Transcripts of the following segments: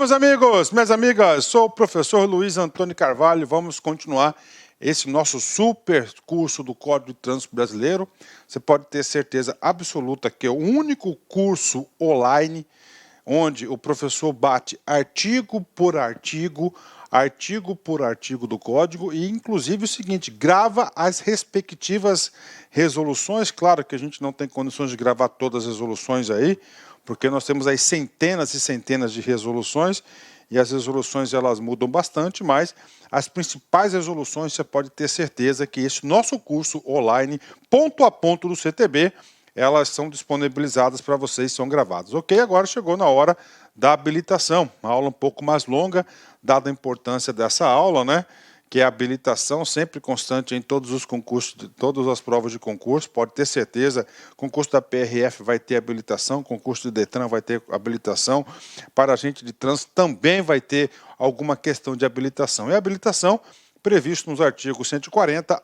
Meus amigos, minhas amigas, sou o professor Luiz Antônio Carvalho. Vamos continuar esse nosso super curso do Código de Trânsito Brasileiro. Você pode ter certeza absoluta que é o único curso online onde o professor bate artigo por artigo do código e, inclusive, o seguinte, grava as respectivas resoluções. Claro que a gente não tem condições de gravar todas as resoluções aí, porque nós temos aí centenas e centenas de resoluções, e as resoluções elas mudam bastante, mas as principais resoluções você pode ter certeza que esse nosso curso online, ponto a ponto do CTB, elas são disponibilizadas para vocês, são gravadas. Ok, agora chegou na hora da habilitação, uma aula um pouco mais longa, dada a importância dessa aula, né? Que é a habilitação, sempre constante em todos os concursos, todas as provas de concurso, pode ter certeza, concurso da PRF vai ter habilitação, concurso do Detran vai ter habilitação, para agente de trânsito também vai ter alguma questão de habilitação. E a habilitação previsto nos artigos 140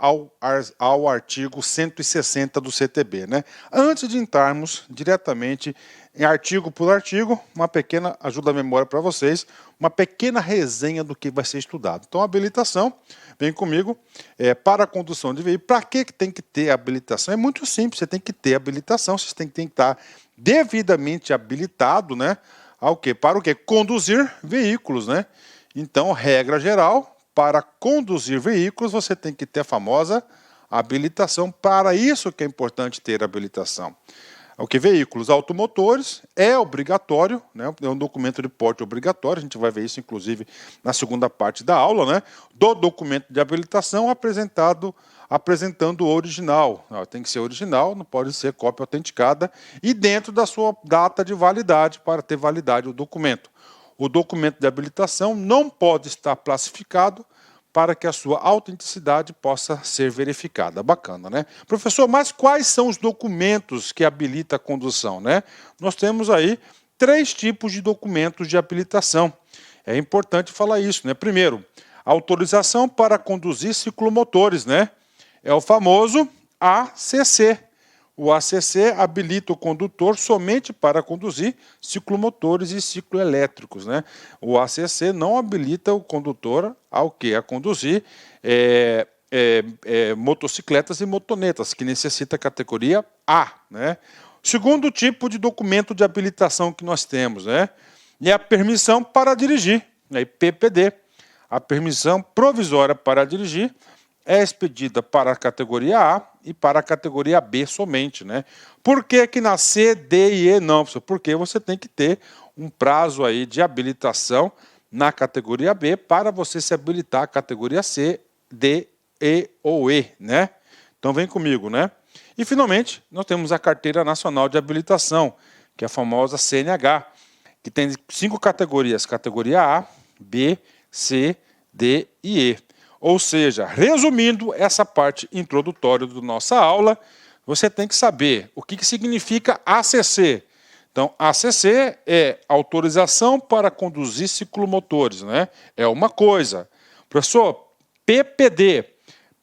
ao artigo 160 do CTB, né? Antes de entrarmos diretamente em artigo por artigo, uma pequena ajuda à memória para vocês, uma pequena resenha do que vai ser estudado. Então, a habilitação, vem comigo, para a condução de veículo. Para que tem que ter habilitação? É muito simples, você tem que ter habilitação, você tem que estar devidamente habilitado, né? Ao quê? Para o quê? Conduzir veículos, né? Então, regra geral, para conduzir veículos, você tem que ter a famosa habilitação. Para isso que é importante ter habilitação. O que? Veículos automotores é obrigatório, né? É um documento de porte obrigatório, a gente vai ver isso inclusive na segunda parte da aula, né? Do documento de habilitação apresentando o original. Tem que ser original, não pode ser cópia autenticada e dentro da sua data de validade para ter validade o documento. O documento de habilitação não pode estar plastificado para que a sua autenticidade possa ser verificada. Bacana, né? Professor, mas quais são os documentos que habilitam a condução, né? Nós temos aí 3 tipos de documentos de habilitação. É importante falar isso, né? Primeiro, autorização para conduzir ciclomotores, né? É o famoso ACC. O ACC habilita o condutor somente para conduzir ciclomotores e cicloelétricos, né? O ACC não habilita o condutor ao quê? A conduzir motocicletas e motonetas, que necessita a categoria A, né? Segundo tipo de documento de habilitação que nós temos, né? É a permissão para dirigir, né? PPD. A permissão provisória para dirigir é expedida para a categoria A e para a categoria B somente, né? Por que na C, D e E não? Porque você tem que ter um prazo aí de habilitação na categoria B para você se habilitar à categoria C, D, E ou E, né? Então vem comigo, né? E finalmente, nós temos a Carteira Nacional de Habilitação, que é a famosa CNH, que tem 5 categorias, categoria A, B, C, D e E. Ou seja, resumindo essa parte introdutória da nossa aula, você tem que saber o que significa ACC. Então, ACC é autorização para conduzir ciclomotores, né? É uma coisa. Professor, PPD,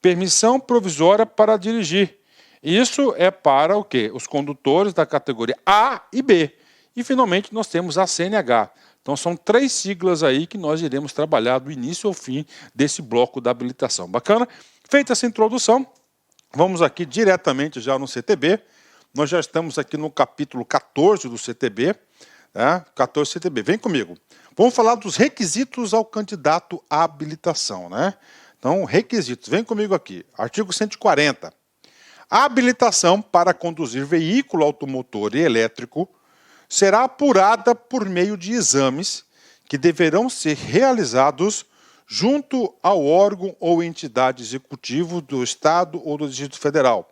permissão provisória para dirigir. Isso é para o quê? Os condutores da categoria A e B. E, finalmente, nós temos a CNH. Então, são 3 siglas aí que nós iremos trabalhar do início ao fim desse bloco da habilitação. Bacana? Feita essa introdução, vamos aqui diretamente já no CTB. Nós já estamos aqui no capítulo 14 do CTB. Né? 14 CTB. Vem comigo. Vamos falar dos requisitos ao candidato à habilitação, né? Então, requisitos. Vem comigo aqui. Artigo 140. A habilitação para conduzir veículo automotor e elétrico será apurada por meio de exames que deverão ser realizados junto ao órgão ou entidade executivo do Estado ou do Distrito Federal,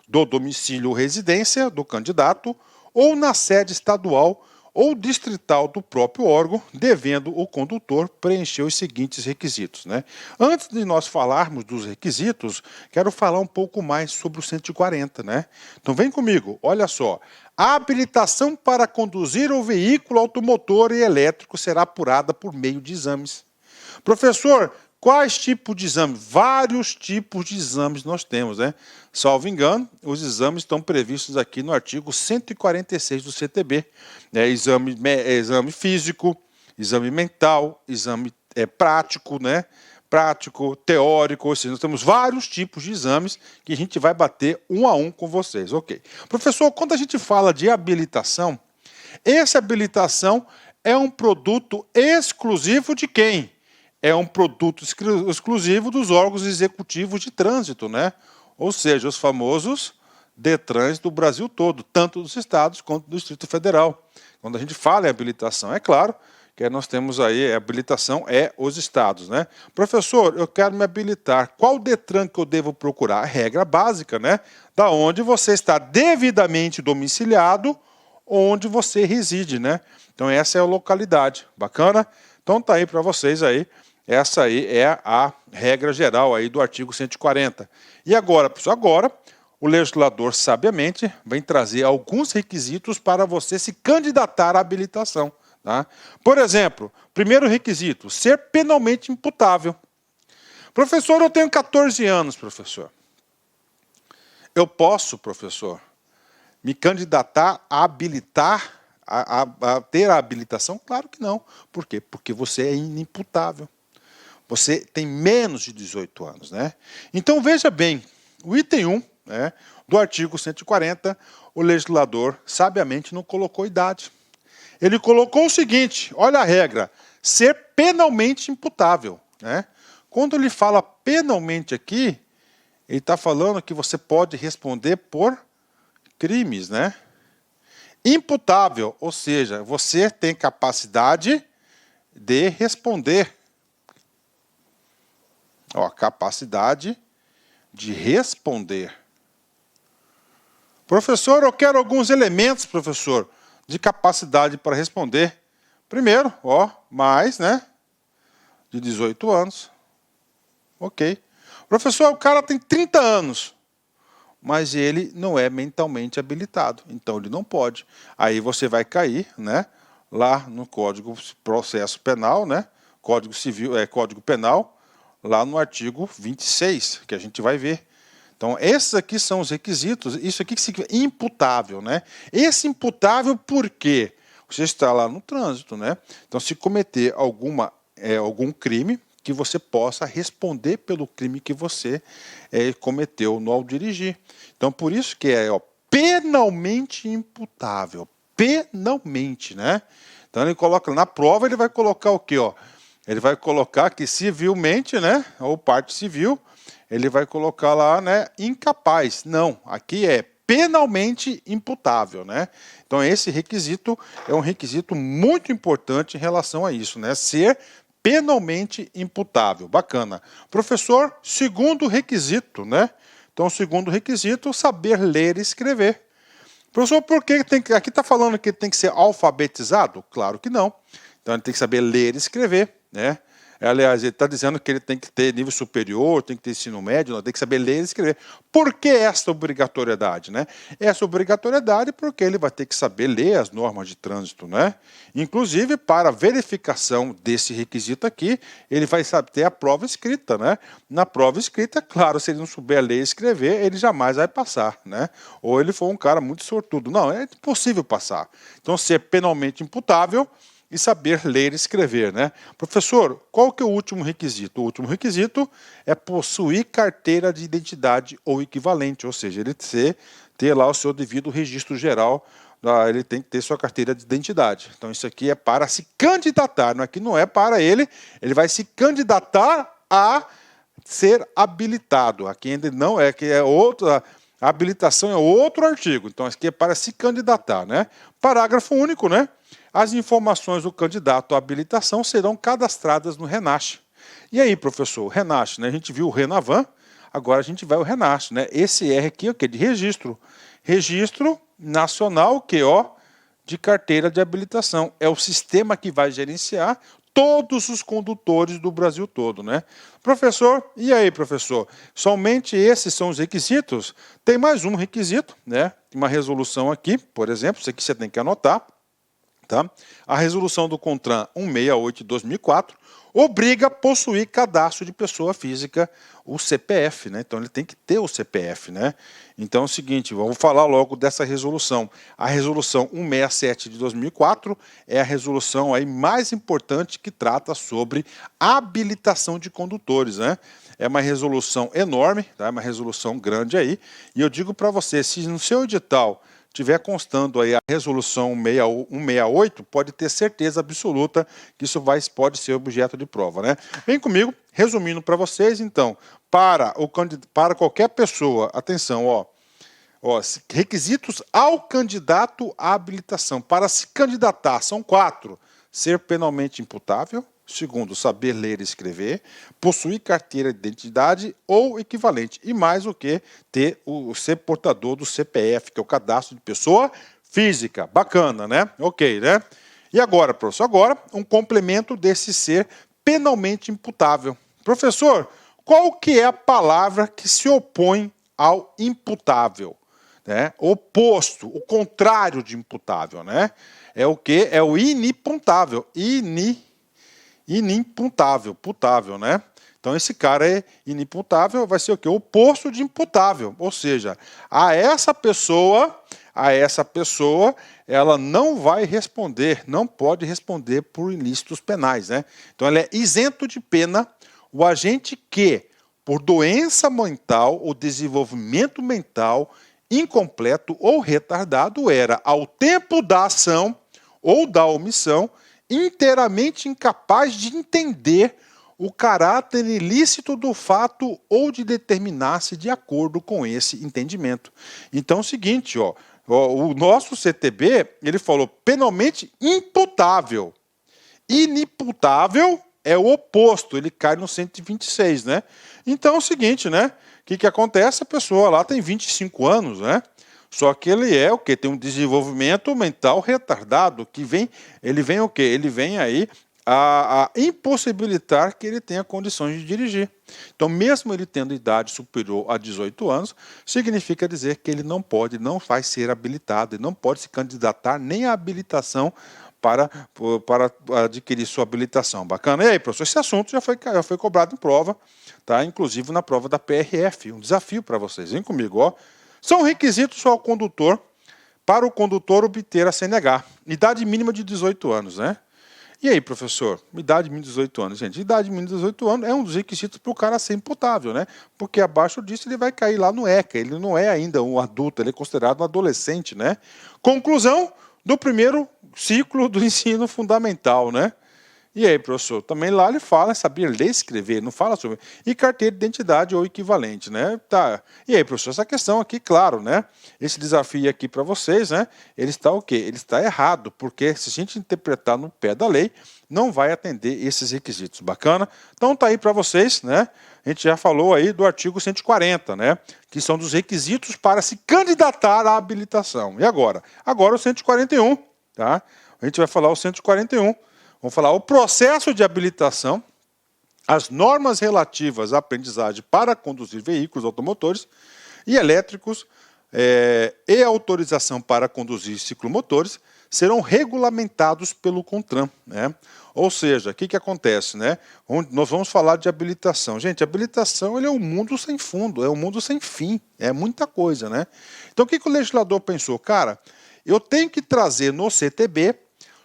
do domicílio ou residência do candidato ou na sede estadual ou distrital do próprio órgão, devendo o condutor preencher os seguintes requisitos, né? Antes de nós falarmos dos requisitos, quero falar um pouco mais sobre o 140, né? Então vem comigo, olha só. A habilitação para conduzir o veículo automotor e elétrico será apurada por meio de exames. Professor, quais tipos de exames? Vários tipos de exames nós temos, né? Salvo engano, os exames estão previstos aqui no artigo 146 do CTB. Exame físico, exame mental, exame prático, né? Prático, teórico, ou seja, nós temos vários tipos de exames que a gente vai bater um a um com vocês, ok? Professor, quando a gente fala de habilitação, essa habilitação é um produto exclusivo de quem? É um produto exclusivo dos órgãos executivos de trânsito, né? Ou seja, os famosos DETRANs do Brasil todo, tanto dos estados quanto do Distrito Federal. Quando a gente fala em habilitação, é claro que nós temos aí, a habilitação é os estados, né? Professor, eu quero me habilitar, qual DETRAN que eu devo procurar? A regra básica, né? Da onde você está devidamente domiciliado, onde você reside, né? Então essa é a localidade, bacana? Então tá aí para vocês aí, essa aí é a regra geral aí do artigo 140. E agora, pessoal, agora o legislador sabiamente vem trazer alguns requisitos para você se candidatar à habilitação. Tá? Por exemplo, primeiro requisito, ser penalmente imputável. Professor, eu tenho 14 anos, professor. Eu posso, professor, me candidatar a habilitar, a ter a habilitação? Claro que não. Por quê? Porque você é inimputável. Você tem menos de 18 anos, né? Então, veja bem, o item 1, né, do artigo 140, o legislador sabiamente não colocou idade. Ele colocou o seguinte, olha a regra, ser penalmente imputável, né? Quando ele fala penalmente aqui, ele está falando que você pode responder por crimes, né? Imputável, ou seja, você tem capacidade de responder. Ó, capacidade de responder. Professor, eu quero alguns elementos, professor, de capacidade para responder. Primeiro, ó, mais, né? De 18 anos. Ok. Professor, o cara tem 30 anos, mas ele não é mentalmente habilitado, então ele não pode. Aí você vai cair, né? Lá no Código de Processo Penal, né? Código Civil, Código Penal, lá no artigo 26, que a gente vai ver. Então, esses aqui são os requisitos, isso aqui que significa imputável, né? Esse imputável por quê? Você está lá no trânsito, né? Então, se cometer algum crime, que você possa responder pelo crime que você cometeu ao dirigir. Então, por isso que é penalmente imputável, penalmente, né? Então, ele coloca na prova, ele vai colocar o quê, ó? Ele vai colocar que civilmente, né, ou parte civil, ele vai colocar lá, né, incapaz. Não, aqui é penalmente imputável, né? Então esse requisito é um requisito muito importante em relação a isso, né? Ser penalmente imputável. Bacana. Professor, segundo requisito, né? Então, segundo requisito, saber ler e escrever. Professor, por que aqui está falando que tem que ser alfabetizado? Claro que não. Então ele tem que saber ler e escrever, né? Aliás, ele está dizendo que ele tem que ter nível superior, tem que ter ensino médio, não, tem que saber ler e escrever. Por que essa obrigatoriedade, né? Essa obrigatoriedade porque ele vai ter que saber ler as normas de trânsito, né? Inclusive, para verificação desse requisito aqui, ele vai saber ter a prova escrita, né? Na prova escrita, claro, se ele não souber ler e escrever, ele jamais vai passar, né? Ou ele for um cara muito sortudo. Não, é impossível passar. Então, ser penalmente imputável e saber ler e escrever, né? Professor, qual que é o último requisito? O último requisito é possuir carteira de identidade ou equivalente, ou seja, ele ter lá o seu devido registro geral, ele tem que ter sua carteira de identidade. Então isso aqui é para se candidatar, aqui não é para ele vai se candidatar a ser habilitado. Aqui ainda não é, que é outra. A habilitação é outro artigo, então isso aqui é para se candidatar, né? Parágrafo único, né? As informações do candidato à habilitação serão cadastradas no RENASSE. E aí, professor, o RENASSE, né? A gente viu o RENAVAN, agora a gente vai ao RENASSE, né? Esse R aqui é o quê? De registro. Registro Nacional, de carteira de habilitação. É o sistema que vai gerenciar todos os condutores do Brasil todo, né? Professor, e aí, professor? Somente esses são os requisitos? Tem mais um requisito, né? Uma resolução aqui, por exemplo, isso aqui você tem que anotar, Tá? A resolução do CONTRAN 168 de 2004 obriga a possuir cadastro de pessoa física, o CPF, né? Então ele tem que ter o CPF, né? Então é o seguinte, vamos falar logo dessa resolução. A resolução 167 de 2004 é a resolução aí mais importante que trata sobre habilitação de condutores, né? É uma resolução enorme, tá? É uma resolução grande aí, e eu digo para você, se no seu edital tiver constando aí a resolução 168, pode ter certeza absoluta que isso pode ser objeto de prova, né? Vem comigo, resumindo para vocês, então, para qualquer pessoa, atenção, requisitos ao candidato à habilitação. Para se candidatar, são 4. Ser penalmente imputável. Segundo, saber ler e escrever. Possuir carteira de identidade ou equivalente. E mais o que? Ser portador do CPF, que é o cadastro de pessoa física. Bacana, né? Ok, né? E agora, professor? Agora, um complemento desse ser penalmente imputável. Professor, qual que é a palavra que se opõe ao imputável? Né? Oposto, o contrário de imputável, né? É o que? É o inimputável. Inimputável, putável, né? Então esse cara é inimputável, vai ser o que? O oposto de imputável. Ou seja, a essa pessoa, ela não vai responder, não pode responder por ilícitos penais, né? Então ela é isento de pena o agente que, por doença mental ou desenvolvimento mental incompleto ou retardado, era, ao tempo da ação ou da omissão, inteiramente incapaz de entender o caráter ilícito do fato ou de determinar-se de acordo com esse entendimento. Então é o seguinte, o nosso CTB, ele falou penalmente imputável. Inimputável é o oposto, ele cai no 126, né? Então é o seguinte, né? O que acontece? A pessoa lá tem 25 anos, né? Só que ele é o quê? Tem um desenvolvimento mental retardado, ele vem o quê? Ele vem aí a impossibilitar que ele tenha condições de dirigir. Então, mesmo ele tendo idade superior a 18 anos, significa dizer que ele não vai ser habilitado, ele não pode se candidatar nem à habilitação para adquirir sua habilitação. Bacana? E aí, professor, esse assunto já foi cobrado em prova, tá? Inclusive na prova da PRF. Um desafio para vocês. Vem comigo, ó. São requisitos ao condutor para o condutor obter a CNH. Idade mínima de 18 anos, né? E aí, professor? Idade mínima de 18 anos. Gente, idade mínima de 18 anos é um dos requisitos para o cara ser imputável, né? Porque abaixo disso ele vai cair lá no ECA. Ele não é ainda um adulto, ele é considerado um adolescente, né? Conclusão do primeiro ciclo do ensino fundamental, né? E aí, professor, também lá ele fala saber ler e escrever, não fala sobre... E carteira de identidade ou equivalente, né? Tá. E aí, professor, essa questão aqui, claro, né? Esse desafio aqui para vocês, né? Ele está o quê? Ele está errado, porque se a gente interpretar no pé da lei, não vai atender esses requisitos. Bacana? Então tá aí para vocês, né? A gente já falou aí do artigo 140, né? Que são dos requisitos para se candidatar à habilitação. E agora? Agora o 141, tá? A gente vai falar o 141. Vamos falar o processo de habilitação, as normas relativas à aprendizagem para conduzir veículos automotores e elétricos e autorização para conduzir ciclomotores serão regulamentados pelo CONTRAN, né? Ou seja, o que acontece, né? Nós vamos falar de habilitação. Gente, habilitação ele é um mundo sem fundo, é um mundo sem fim, é muita coisa, né? Então o que o legislador pensou? Cara, eu tenho que trazer no CTB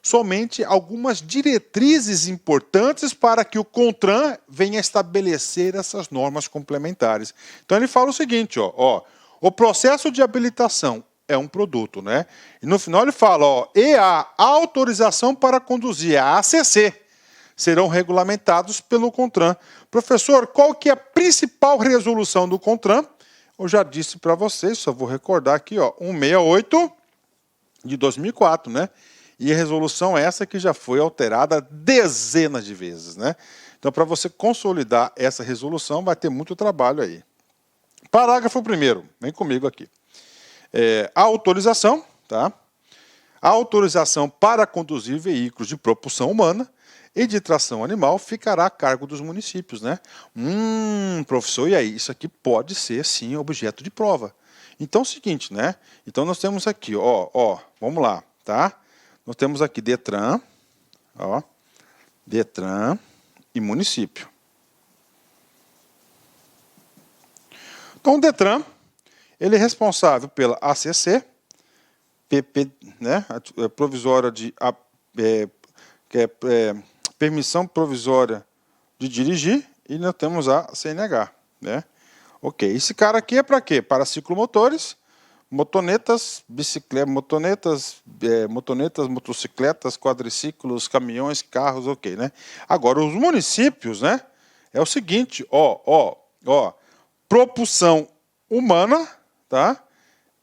somente algumas diretrizes importantes para que o CONTRAN venha estabelecer essas normas complementares. Então ele fala o seguinte, o processo de habilitação é um produto, né? E no final ele fala, e a autorização para conduzir, a ACC, serão regulamentados pelo CONTRAN. Professor, qual que é a principal resolução do CONTRAN? Eu já disse para vocês, só vou recordar aqui, 168 de 2004, né? E a resolução essa que já foi alterada dezenas de vezes, né? Então, para você consolidar essa resolução, vai ter muito trabalho aí. Parágrafo 1º, vem comigo aqui. A autorização, tá? A autorização para conduzir veículos de propulsão humana e de tração animal ficará a cargo dos municípios, né? Professor, e aí? Isso aqui pode ser, sim, objeto de prova. Então, é o seguinte, né? Então, nós temos aqui, vamos lá, tá? nós temos aqui Detran, ó, Detran e município. Então, o Detran, ele é responsável pela ACC, PP, né, provisória de permissão provisória de dirigir, e nós temos a CNH, né? Ok, esse cara aqui é para quê? Para ciclomotores, motonetas, motonetas, motocicletas, quadriciclos, caminhões, carros, ok, né? Agora, os municípios, né? É o seguinte, propulsão humana, tá?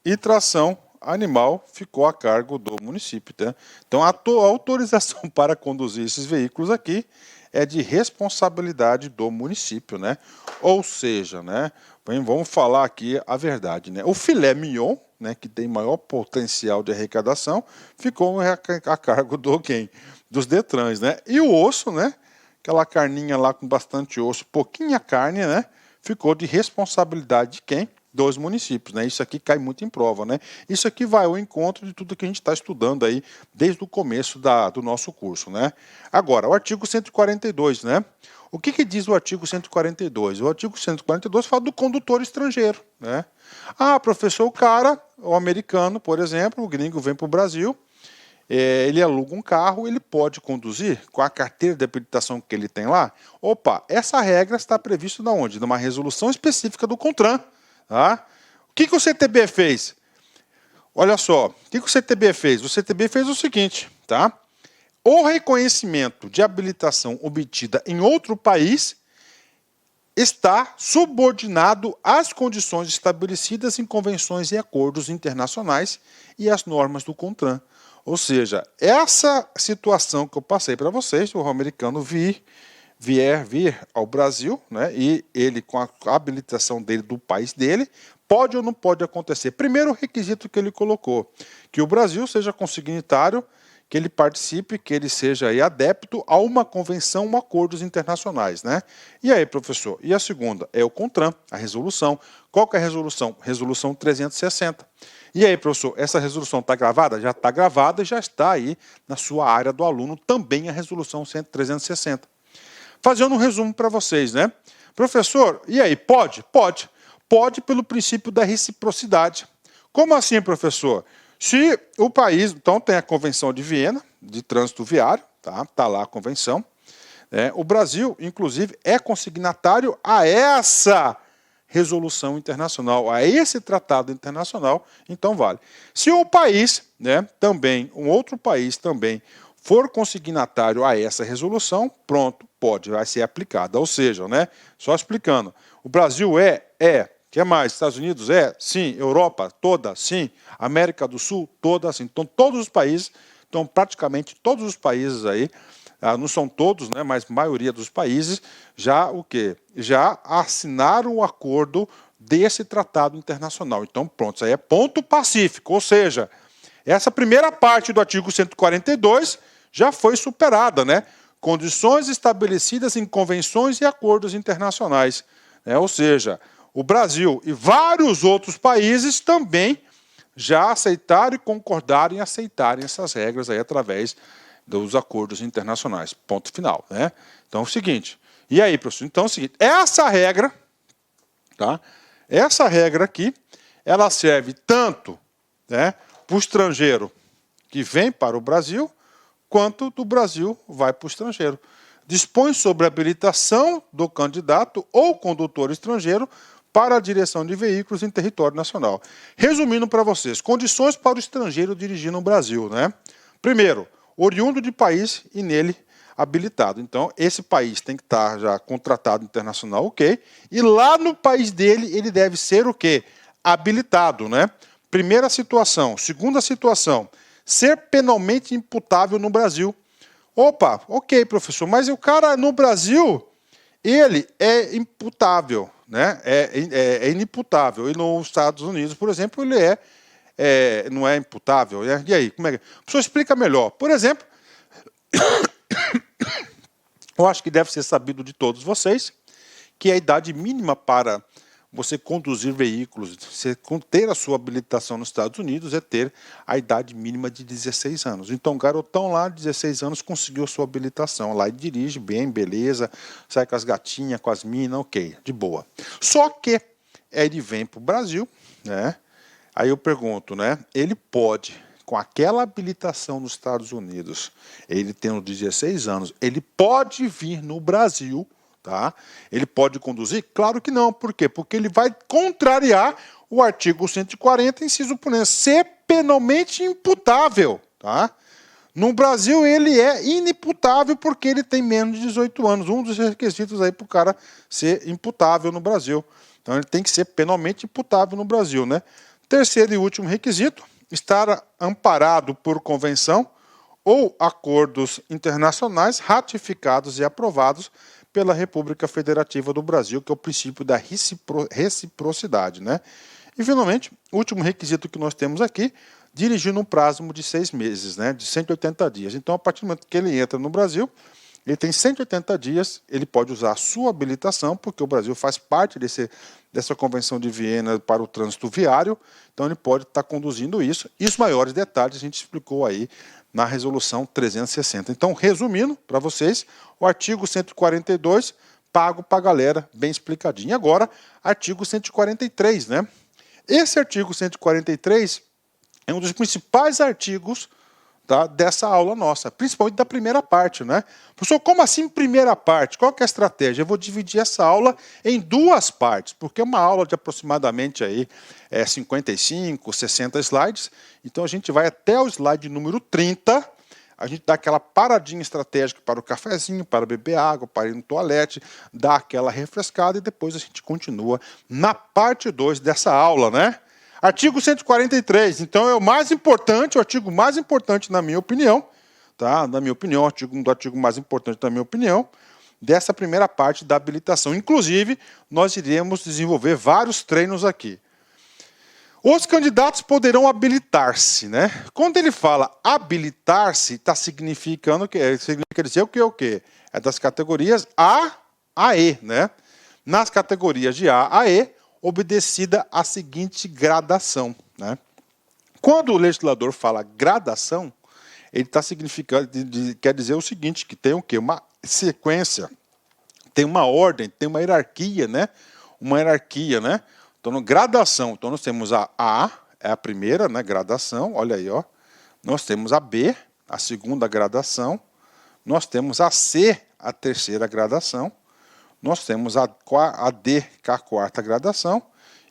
E tração animal ficou a cargo do município, tá? Então, a autorização para conduzir esses veículos aqui é de responsabilidade do município, né? Ou seja, né? Vamos falar aqui a verdade, né? O filé mignon, né, que tem maior potencial de arrecadação, ficou a cargo do quem? Dos Detrans, né? E o osso, né? Aquela carninha lá com bastante osso, pouquinha carne, né? Ficou de responsabilidade de quem? Dos municípios, né? Isso aqui cai muito em prova, né? Isso aqui vai ao encontro de tudo que a gente está estudando aí desde o começo do nosso curso, né? Agora, o artigo 142, né? O que diz o artigo 142? O artigo 142 fala do condutor estrangeiro, né? Ah, professor, o americano, por exemplo, o gringo vem para o Brasil, ele aluga um carro, ele pode conduzir com a carteira de habilitação que ele tem lá? Opa, essa regra está prevista na onde? Numa resolução específica do CONTRAN. Tá? O que o CTB fez? Olha só, o que o CTB fez? O CTB fez o seguinte, tá? O reconhecimento de habilitação obtida em outro país está subordinado às condições estabelecidas em convenções e acordos internacionais e às normas do CONTRAN. Ou seja, essa situação que eu passei para vocês, o americano vir ao Brasil, né, e ele com a habilitação dele do país dele, pode ou não pode acontecer? Primeiro requisito que ele colocou, que o Brasil seja consignatário, que ele participe, que ele seja aí adepto a uma convenção ou acordos internacionais, né? E aí, professor? E a segunda? É o CONTRAN, a resolução. Qual que é a resolução? Resolução 360. E aí, professor, essa resolução está gravada? Já está gravada e já está aí na sua área do aluno também a resolução 360. Fazendo um resumo para vocês, né? Professor, e aí, pode? Pode. Pode pelo princípio da reciprocidade. Como assim, professor? Se o país, então, tem a Convenção de Viena, de trânsito viário, tá? Está lá a convenção. O Brasil, inclusive, é consignatário a essa resolução internacional, a esse tratado internacional, então vale. Se o país, né, também, um outro país também, for consignatário a essa resolução, pronto, vai ser aplicada. Ou seja, né, só explicando, o Brasil o que mais? Estados Unidos sim. Europa toda, sim. América do Sul toda, sim. Então todos os países, então praticamente todos os países aí, não são todos, né, mas a maioria dos países já já assinaram o acordo desse tratado internacional. Então pronto, isso aí é ponto pacífico, ou seja, essa primeira parte do artigo 142 já foi superada, né? Condições estabelecidas em convenções e acordos internacionais, né? Ou seja, o Brasil e vários outros países também já aceitaram e concordaram em aceitarem essas regras aí através dos acordos internacionais. Ponto final, né? Então é o seguinte. E aí, professor? Então é o seguinte. Essa regra, tá? Essa regra aqui, ela serve tanto, né, para o estrangeiro que vem para o Brasil, quanto do Brasil vai para o estrangeiro. Dispõe sobre a habilitação do candidato ou condutor estrangeiro para a direção de veículos em território nacional. Resumindo para vocês, condições para o estrangeiro dirigir no Brasil, né? Primeiro, oriundo de país e nele habilitado. Então, esse país tem que estar já contratado internacional, ok? E lá no país dele, ele deve ser o quê? Habilitado, né? Primeira situação. Segunda situação, ser penalmente imputável no Brasil. Opa, ok, professor, mas o cara no Brasil, ele é imputável, né? É inimputável. E nos Estados Unidos, por exemplo, ele não é imputável. E aí, como é que... O professor explica melhor. Por exemplo, eu acho que deve ser sabido de todos vocês que a idade mínima para você conduzir veículos, você ter a sua habilitação nos Estados Unidos é ter a idade mínima de 16 anos. Então, o garotão lá, 16 anos, conseguiu a sua habilitação. Lá ele dirige bem, beleza, sai com as gatinhas, com as minas, ok, de boa. Só que ele vem para o Brasil, né? Aí eu pergunto, né? Ele pode, com aquela habilitação nos Estados Unidos, ele tendo 16 anos, ele pode vir no Brasil, tá? Ele pode conduzir? Claro que não. Por quê? Porque ele vai contrariar o artigo 140, inciso 1, ser penalmente imputável, tá? No Brasil ele é inimputável porque ele tem menos de 18 anos. Um dos requisitos aí para o cara ser imputável no Brasil. Então ele tem que ser penalmente imputável no Brasil, né? Terceiro e último requisito, estar amparado por convenção ou acordos internacionais ratificados e aprovados pela República Federativa do Brasil, que é o princípio da reciprocidade, né? E, finalmente, o último requisito que nós temos aqui, dirigir num prazo de 6 meses, né? De 180 dias. Então, a partir do momento que ele entra no Brasil, ele tem 180 dias, ele pode usar a sua habilitação, porque o Brasil faz parte dessa Convenção de Viena para o trânsito viário, então ele pode estar conduzindo isso. E os maiores detalhes a gente explicou aí na resolução 360. Então, resumindo para vocês, o artigo 142, pago para a galera, bem explicadinho. Agora, artigo 143, né? Esse artigo 143 é um dos principais artigos, tá, dessa aula nossa, principalmente da primeira parte, né? Professor, como assim primeira parte? Qual que é a estratégia? Eu vou dividir essa aula em duas partes, porque é uma aula de aproximadamente aí, 55, 60 slides, então a gente vai até o slide número 30, a gente dá aquela paradinha estratégica para o cafezinho, para beber água, para ir no toalete, dá aquela refrescada e depois a gente continua na parte 2 dessa aula, né? Artigo 143, então é o mais importante, o artigo mais importante na minha opinião, tá? Na minha opinião, o artigo mais importante na minha opinião, dessa primeira parte da habilitação. Inclusive, nós iremos desenvolver vários treinos aqui. Os candidatos poderão habilitar-se, né? Quando ele fala habilitar-se, está significando que significa dizer o quê? É das categorias A a E, né? Nas categorias de A a E, obedecida a seguinte gradação, né? Quando o legislador fala gradação, ele está significando, quer dizer o seguinte, que tem o quê? Uma sequência, tem uma ordem, tem uma hierarquia, né? Uma hierarquia, né? Então, gradação, então nós temos a A, é a primeira, né, gradação, olha aí, ó. Nós temos a B, a segunda gradação, nós temos a C, a terceira gradação, nós temos a D, que é a quarta gradação,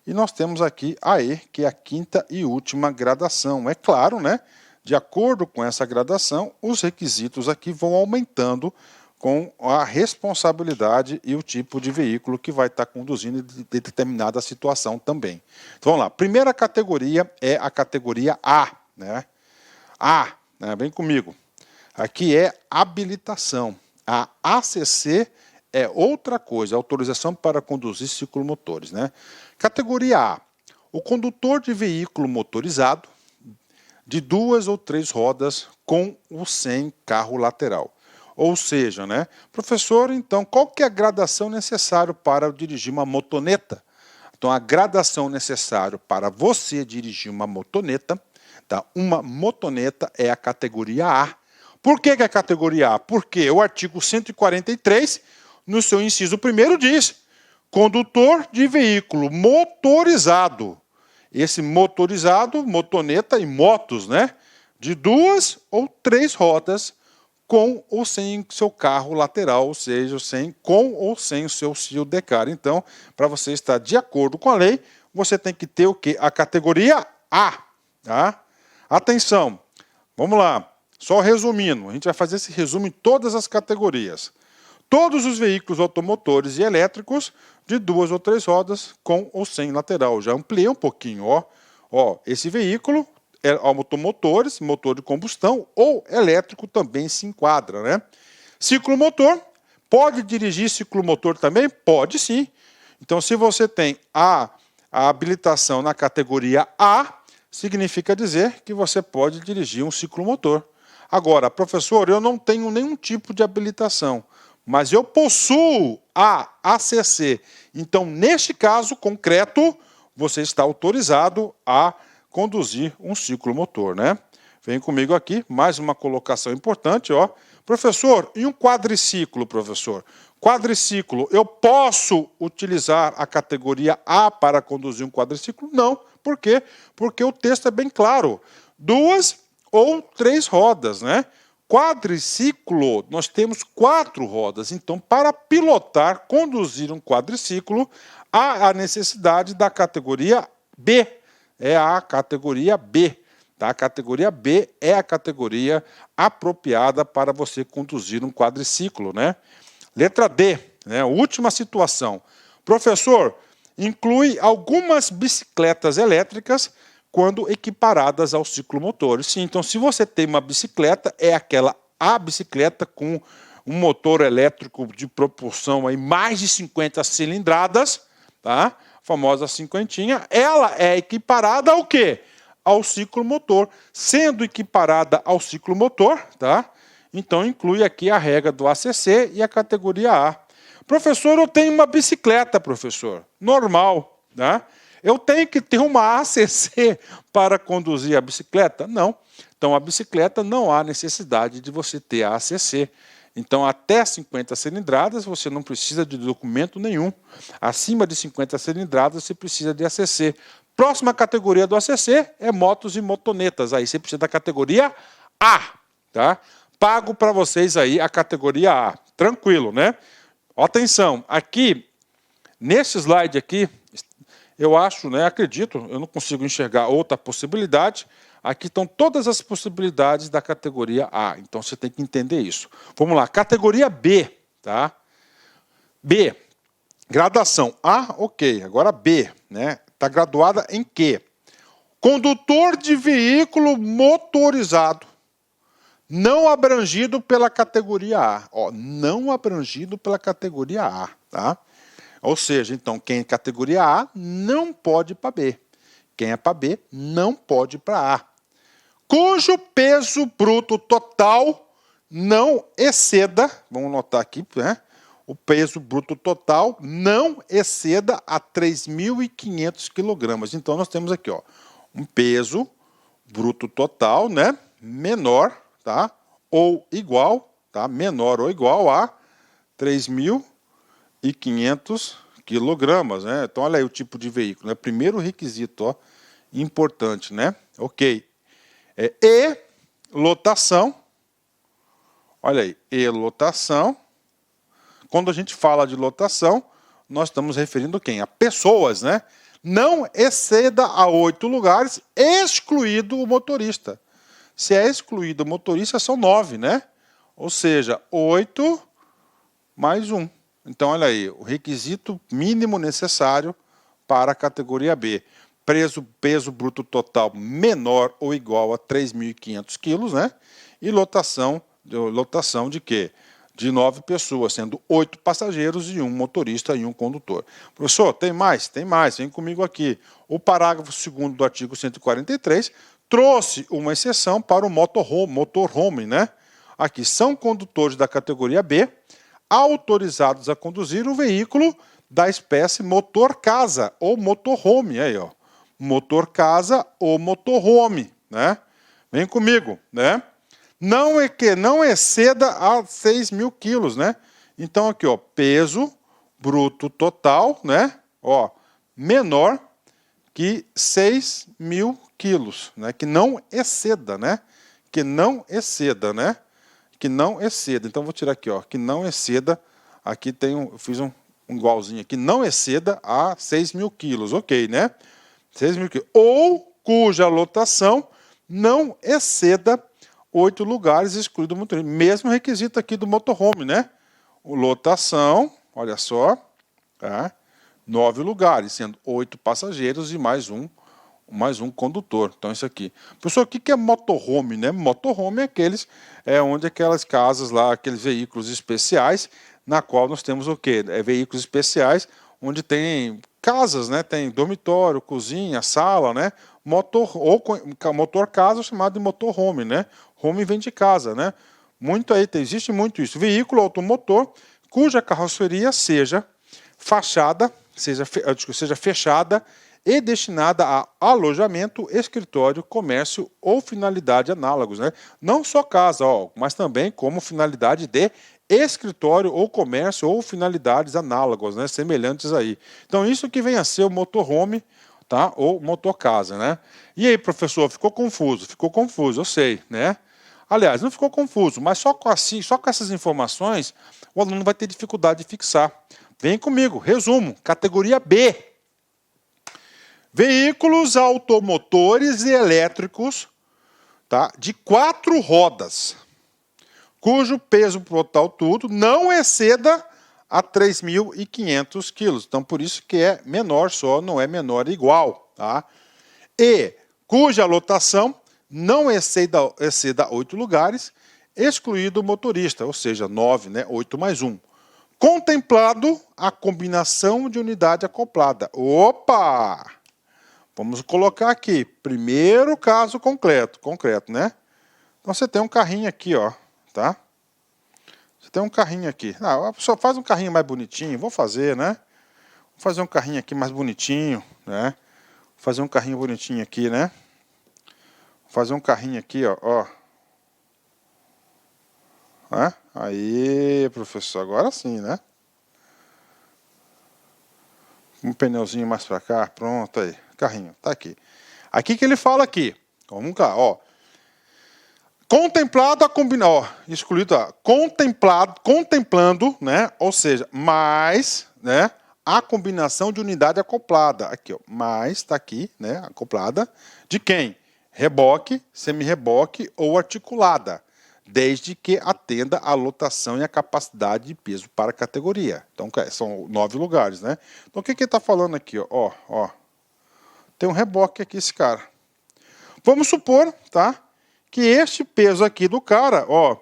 e nós temos aqui a E, que é a quinta e última gradação. É claro, né? De acordo com essa gradação, os requisitos aqui vão aumentando com a responsabilidade e o tipo de veículo que vai estar conduzindo de determinada situação também. Então, vamos lá. Primeira categoria é a categoria A, né? A, né? Vem comigo. Aqui é habilitação. A ACC é outra coisa, autorização para conduzir ciclomotores, né? Categoria A, o condutor de veículo motorizado de 2 ou 3 rodas com ou sem carro lateral. Ou seja, né? Professor, então, qual que é a gradação necessária para dirigir uma motoneta? Então, a gradação necessária para você dirigir uma motoneta, tá? Uma motoneta é a categoria A. Por que é a categoria A? Porque o artigo 143, no seu inciso 1º, diz condutor de veículo motorizado. Esse motorizado, motoneta e motos, né? De 2 ou 3 rodas com ou sem seu carro lateral, ou seja, com ou sem o seu SIL-DECAR. Então, para você estar de acordo com a lei, você tem que ter o quê? A categoria A. Tá? Atenção, vamos lá. Só resumindo, a gente vai fazer esse resumo em todas as categorias. Todos os veículos automotores e elétricos de 2 ou 3 rodas com ou sem lateral. Já ampliei um pouquinho, ó. Ó, esse veículo é automotores, motor de combustão ou elétrico também se enquadra, né? Ciclomotor, pode dirigir ciclomotor também? Pode sim. Então, se você tem a habilitação na categoria A, significa dizer que você pode dirigir um ciclomotor. Agora, professor, eu não tenho nenhum tipo de habilitação. mas eu possuo a ACC. Então, neste caso concreto, você está autorizado a conduzir um ciclomotor, né? Vem comigo aqui, mais uma colocação importante, ó. Professor, e um quadriciclo, professor? Quadriciclo, eu posso utilizar a categoria A para conduzir um quadriciclo? Não. Por quê? Porque o texto é bem claro. 2 ou 3 rodas, né? Quadriciclo, nós temos 4 rodas. Então, para pilotar, conduzir um quadriciclo, há a necessidade da categoria B. É a categoria B. Tá? A categoria B é a categoria apropriada para você conduzir um quadriciclo, né? Letra D, né? Última situação. Professor, inclui algumas bicicletas elétricas quando equiparadas ao ciclomotor. Sim, então se você tem uma bicicleta, é a bicicleta com um motor elétrico de propulsão aí mais de 50 cilindradas, tá? A famosa cinquentinha, ela é equiparada ao quê? Ao ciclomotor. Sendo equiparada ao ciclomotor, tá? Então inclui aqui a regra do ACC e a categoria A. Professor, eu tenho uma bicicleta, professor, normal, né? Eu tenho que ter uma ACC para conduzir a bicicleta? Não. Então, a bicicleta não há necessidade de você ter a ACC. Então, até 50 cilindradas, você não precisa de documento nenhum. Acima de 50 cilindradas, você precisa de ACC. Próxima categoria do ACC é motos e motonetas. Aí você precisa da categoria A, tá? Pago para vocês aí a categoria A. Tranquilo, né? Atenção, aqui, nesse slide aqui, eu acho, né, acredito, eu não consigo enxergar outra possibilidade. Aqui estão todas as possibilidades da categoria A. Então, você tem que entender isso. Vamos lá, categoria B, tá? B, graduação A, ok. Agora B, né? Está graduada em quê? Condutor de veículo motorizado, não abrangido pela categoria A. Ó, não abrangido pela categoria A, tá? Ou seja, então, quem é categoria A não pode ir para B. Quem é para B não pode ir para A. Cujo peso bruto total não exceda, vamos notar aqui, né? O peso bruto total não exceda a 3.500 quilogramas. Então, nós temos aqui, ó, um peso bruto total, né? Menor, tá? Ou igual, tá? Menor ou igual a 3.500 quilogramas, né? Então, olha aí o tipo de veículo, né? Primeiro requisito, ó, importante, né? Ok. E lotação, olha aí, e lotação. Quando a gente fala de lotação, nós estamos referindo quem? A pessoas, né? Não exceda a 8 lugares, excluído o motorista. Se é excluído o motorista, são 9, né? Ou seja, 8 mais 1. Então, olha aí, o requisito mínimo necessário para a categoria B. Peso bruto total menor ou igual a 3.500 quilos, né? E lotação de quê? De 9 pessoas, sendo 8 passageiros e 1 motorista e 1 condutor. Professor, tem mais? Tem mais, vem comigo aqui. O parágrafo 2º do artigo 143 trouxe uma exceção para o motorhome, né? Aqui, são condutores da categoria B autorizados a conduzir o veículo da espécie motor-casa ou motorhome, aí, ó. Motor-casa ou motorhome, né? Vem comigo, né? Não exceda a 6.000 quilos, né? Então, aqui, ó, peso bruto total, né? Ó, menor que 6.000 quilos, né? Que não exceda, né? Que não exceda, né? Que não exceda. Então, vou tirar aqui, ó, que não exceda. Aqui tem eu fiz um igualzinho aqui, não exceda a 6.000 quilos, ok, né? 6.000 quilos. Ou cuja lotação não exceda 8 lugares, excluído o motorista. Mesmo requisito aqui do motorhome, né? Lotação, olha só, tá? 9 lugares, sendo 8 passageiros e mais um condutor. Então, isso aqui. Professor, o que é motorhome, né? Motorhome é onde aquelas casas lá, aqueles veículos especiais, na qual nós temos o quê? Veículos especiais, onde tem casas, né? Tem dormitório, cozinha, sala, né? Motor casa chamado de motorhome, né? Home vem de casa, né? Muito aí, existe muito isso. Veículo automotor cuja carroceria seja fachada, seja fechada e destinada a alojamento, escritório, comércio ou finalidade análogos, né? Não só casa, mas também como finalidade de escritório ou comércio ou finalidades análogas, né? Semelhantes aí. Então isso que vem a ser o motorhome, tá? Ou motorcasa, né? E aí, professor, ficou confuso? Ficou confuso, eu sei, né? Aliás, não ficou confuso, mas só com essas informações o aluno vai ter dificuldade de fixar. Vem comigo, resumo, categoria B. Veículos automotores e elétricos, tá, de 4 rodas, cujo peso total tudo não exceda a 3.500 quilos. Então, por isso que é menor só, não é menor igual. Tá? E cuja lotação não exceda 8 lugares, excluído o motorista, ou seja, 9, né, 8 mais 1. Contemplado a combinação de unidade acoplada. Opa! Vamos colocar aqui, primeiro caso concreto, né? Então você tem um carrinho aqui, ó, tá? Você tem um carrinho aqui. A pessoa faz um carrinho mais bonitinho, vou fazer, né? Vou fazer um carrinho aqui mais bonitinho, né? Vou fazer um carrinho bonitinho aqui, né? Vou fazer um carrinho aqui, ó. Aí, professor, agora sim, né? Um pneuzinho mais pra cá, pronto aí. Carrinho, tá aqui. Aqui que ele fala aqui. Vamos cá, ó. Contemplado a combinar, excluído, contemplando, né? Ou seja, mais, né? A combinação de unidade acoplada. Aqui, ó. Mais, tá aqui, né? Acoplada. De quem? Reboque, semi-reboque ou articulada. Desde que atenda à lotação e à capacidade de peso para a categoria. Então, são 9 lugares, né? Então, o que ele está falando aqui? Ó. Tem um reboque aqui, esse cara. Vamos supor, tá? Que este peso aqui do cara, ó,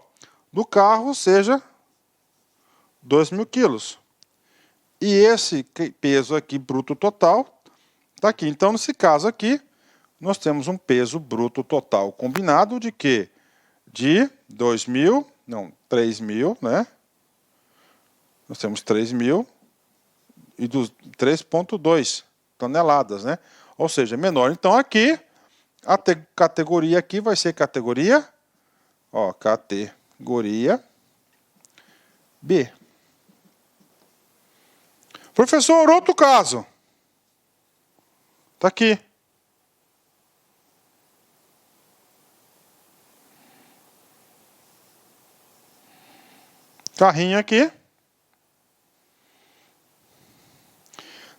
do carro seja 2.000 quilos. E esse peso aqui, bruto total, tá aqui. Então, nesse caso aqui, nós temos um peso bruto total combinado de quê? De 3.000, né? Nós temos 3.000 e dos 3,2 toneladas, né? Ou seja, menor. Então, aqui, a categoria aqui vai ser categoria, ó, categoria B. Professor, outro caso. Tá aqui. Carrinho aqui.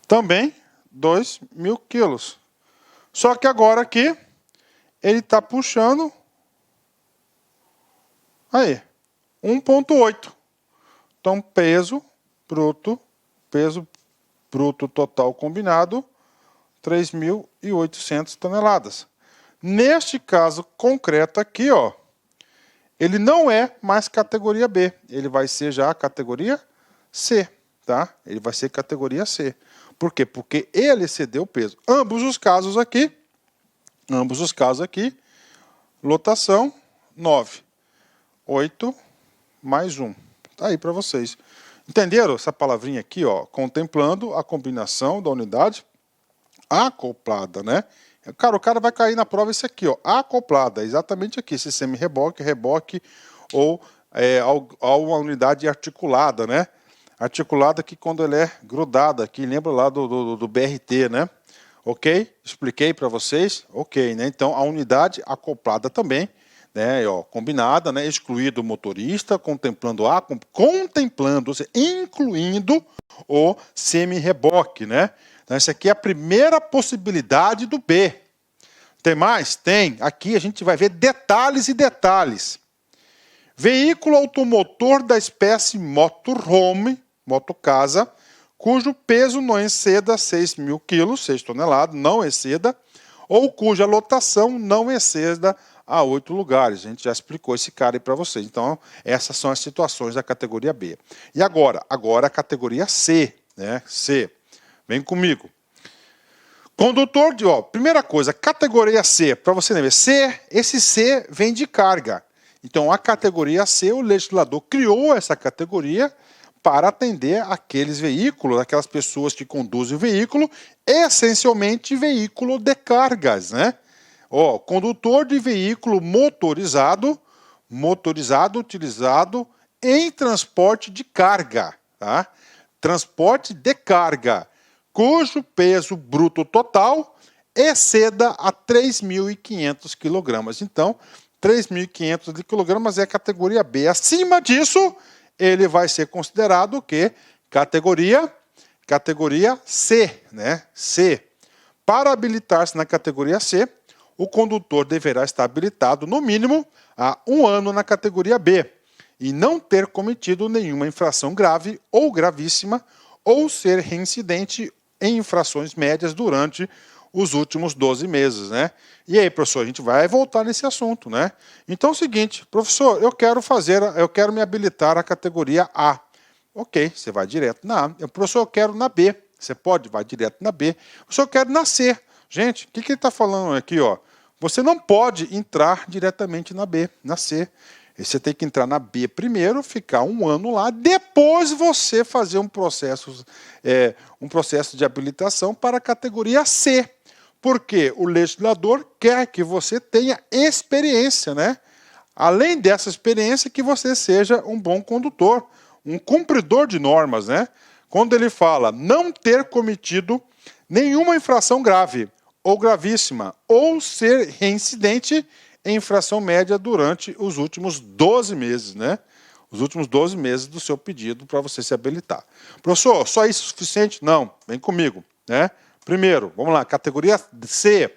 Também 2.000 quilos. Só que agora aqui, ele está puxando, aí, 1,8. Então, peso bruto total combinado, 3.800 toneladas. Neste caso concreto aqui, ó, ele não é mais categoria B, ele vai ser já a categoria C, tá? Ele vai ser categoria C. Por quê? Porque ele excedeu o peso. Ambos os casos aqui, lotação 9. 8 mais 1. Tá aí para vocês. Entenderam essa palavrinha aqui, ó? Contemplando a combinação da unidade acoplada, né? Cara, o cara vai cair na prova esse aqui, ó. Acoplada, exatamente aqui. Esse semi-reboque, reboque ou uma unidade articulada, né? Articulada que quando ela é grudada, que lembra lá do BRT, né? Ok? Expliquei para vocês? Ok, né? Então, a unidade acoplada também, né? Ó, combinada, né? Excluído o motorista, contemplando, ou seja, incluindo o semi-reboque, né? Então, essa aqui é a primeira possibilidade do B. Tem mais? Tem. Aqui a gente vai ver detalhes e detalhes. Veículo automotor da espécie motorhome, motocasa, cujo peso não exceda 6.000 quilos, 6 toneladas, não exceda, ou cuja lotação não exceda a 8 lugares. A gente já explicou esse cara aí para vocês. Então, essas são as situações da categoria B. E agora a categoria C, né? C. Vem comigo. Condutor de, primeira coisa, categoria C, para você lembrar, esse C vem de carga. Então, a categoria C, o legislador criou essa categoria para atender aqueles veículos, aquelas pessoas que conduzem o veículo, essencialmente veículo de cargas, né? Ó, condutor de veículo motorizado utilizado em transporte de carga, tá? Transporte de carga, cujo peso bruto total exceda a 3.500 kg. Então, 3.500 kg é a categoria B. Acima disso, ele vai ser considerado o quê? Categoria C, né? C. Para habilitar-se na categoria C, o condutor deverá estar habilitado, no mínimo, há 1 ano na categoria B e não ter cometido nenhuma infração grave ou gravíssima ou ser reincidente em infrações médias durante os últimos 12 meses, né? E aí, professor, a gente vai voltar nesse assunto, né? Então é o seguinte, professor, eu quero me habilitar à categoria A. Ok, você vai direto na A. Professor, eu quero na B. Você pode, vai direto na B. Professor, eu quero na C. Gente, o que ele está falando aqui, ó? Você não pode entrar diretamente na B, na C. Você tem que entrar na B primeiro, ficar 1 ano lá, depois você fazer um processo de habilitação para a categoria C. Porque o legislador quer que você tenha experiência, né? Além dessa experiência, que você seja um bom condutor, um cumpridor de normas, né? Quando ele fala não ter cometido nenhuma infração grave ou gravíssima, ou ser reincidente em infração média durante os últimos 12 meses, né? Os últimos 12 meses do seu pedido para você se habilitar. Professor, só isso é suficiente? Não, vem comigo, né? Primeiro, vamos lá, categoria C.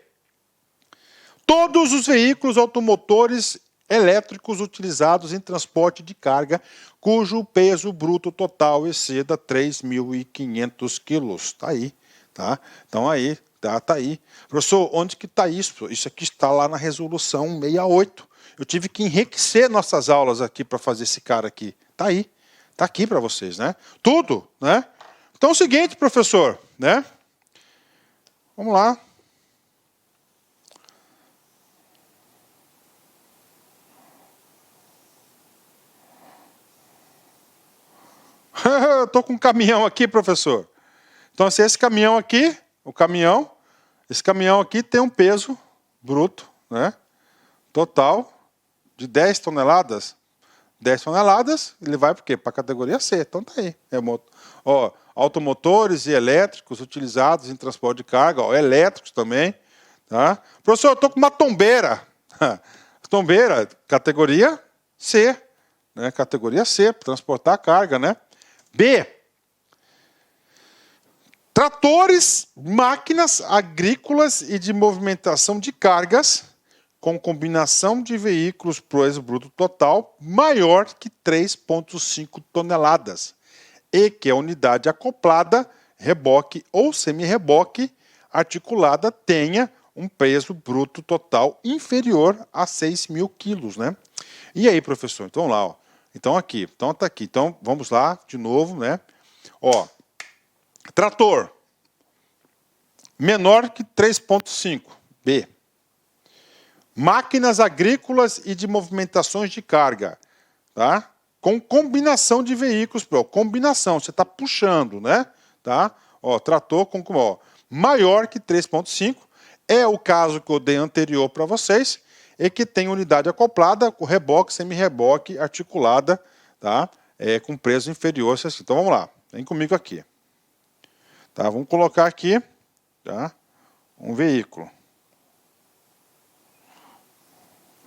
Todos os veículos automotores elétricos utilizados em transporte de carga, cujo peso bruto total exceda 3.500 quilos. Está aí, tá? Então aí, tá aí. Professor, onde que está isso? Isso aqui está lá na resolução 68. Eu tive que enriquecer nossas aulas aqui para fazer esse cara aqui. Está aí, está aqui para vocês, né? Tudo, né? Então é o seguinte, professor, né? Vamos lá. Eu estou com um caminhão aqui, professor. Então, se esse caminhão aqui, esse caminhão aqui tem um peso bruto, né, total de 10 toneladas. 10 toneladas, ele vai para quê? Para a categoria C. Então tá aí. Automotores e elétricos utilizados em transporte de carga, elétricos também. Tá? Professor, eu estou com uma tombeira. Tombeira, categoria C. Né? Categoria C, para transportar carga, né? B. Tratores, máquinas agrícolas e de movimentação de cargas com combinação de veículos peso bruto total maior que 3,5 toneladas e que a unidade acoplada, reboque ou semi-reboque articulada tenha um peso bruto total inferior a 6.000 quilos, né? E aí, professor? Então, vamos lá, ó. Então, aqui. Então, tá aqui. Então, vamos lá, de novo, né? Ó, trator. Menor que 3,5. B. Máquinas agrícolas e de movimentações de carga. Tá? Com combinação de veículos. Combinação, você está puxando, né? Tá? Ó, trator com maior que 3,5. É o caso que eu dei anterior para vocês. E que tem unidade acoplada, com reboque, semi-reboque, articulada, tá? Com peso inferior. Então vamos lá, vem comigo aqui. Tá? Vamos colocar aqui, tá? Um veículo.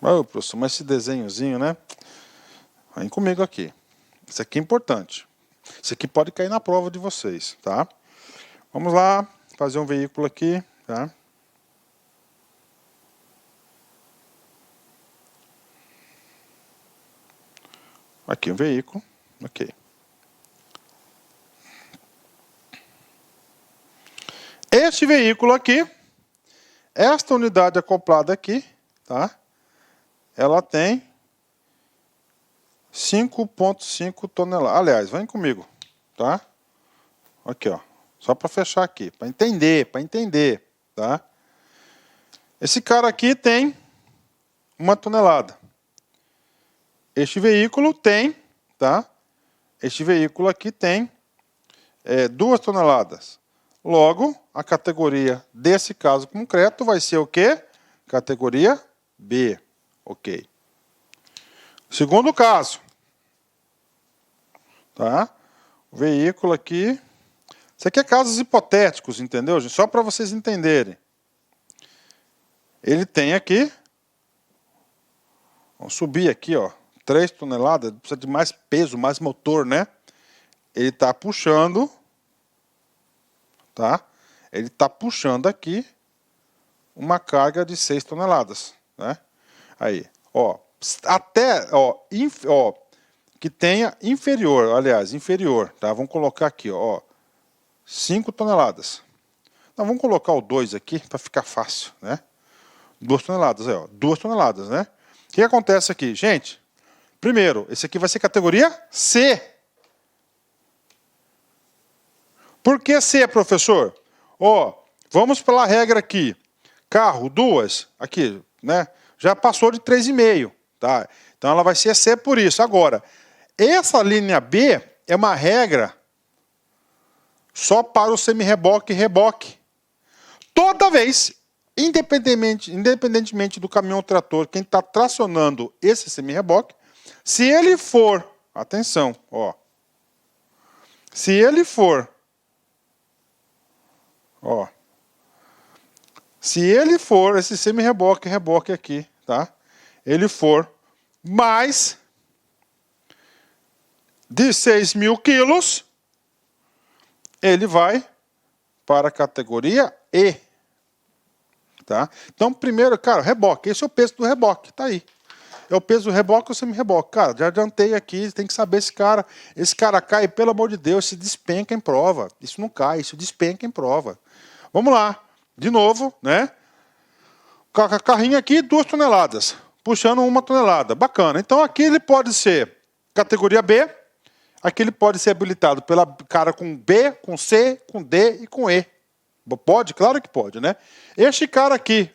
Oh, professor, mas esse desenhozinho, né? Vem comigo aqui. Isso aqui é importante. Isso aqui pode cair na prova de vocês, tá? Vamos lá, fazer um veículo aqui, tá? Aqui um veículo, ok. Este veículo aqui, esta unidade acoplada aqui, tá? Ela tem 5,5 toneladas. Aliás, vem comigo, tá? Aqui, ó. Só para fechar aqui, para entender, tá? Esse cara aqui tem 1 tonelada. este veículo tem, tá? Este veículo aqui tem 2 toneladas. Logo, a categoria desse caso concreto vai ser o quê? Categoria B. Ok. Segundo caso. Tá? O veículo aqui. Isso aqui é casos hipotéticos, entendeu, gente? Só para vocês entenderem. Ele tem aqui. Vamos subir aqui, ó. 3 toneladas. Precisa de mais peso, mais motor, né? Ele está puxando. Tá? Ele está puxando aqui uma carga de 6 toneladas. Né? Aí, ó. Até, ó, que tenha inferior, aliás, inferior, tá? Vamos colocar aqui, ó, 5 toneladas. Não, vamos colocar o 2 aqui para ficar fácil, né? 2 toneladas, aí, ó, 2 toneladas, né? O que acontece aqui? Gente, primeiro, esse aqui vai ser categoria C. Por que C, professor? Ó, vamos pela regra aqui. Carro, 2, aqui, né? Já passou de 3,5, tá? Então ela vai ser C por isso. Agora, essa linha B é uma regra só para o semi-reboque e reboque. Toda vez, independentemente do caminhão ou trator, quem está tracionando esse semi-reboque, se ele for, atenção, ó, se ele for, ó, se ele for, esse semi-reboque, reboque aqui, tá? Ele for mais de 6.000 quilos, ele vai para a categoria E. Tá? Então, primeiro, cara, reboque. Esse é o peso do reboque, tá aí. É o peso do reboque ou semi-reboque. Cara, já adiantei aqui, tem que saber esse cara cai, pelo amor de Deus, se despenca em prova. Isso não cai, isso despenca em prova. Vamos lá, de novo, né? Carrinho aqui, 2 toneladas, puxando 1 tonelada, bacana. Então aqui ele pode ser categoria B, aqui ele pode ser habilitado pela cara com B, com C, com D e com E. Pode? Claro que pode, né? Este cara aqui,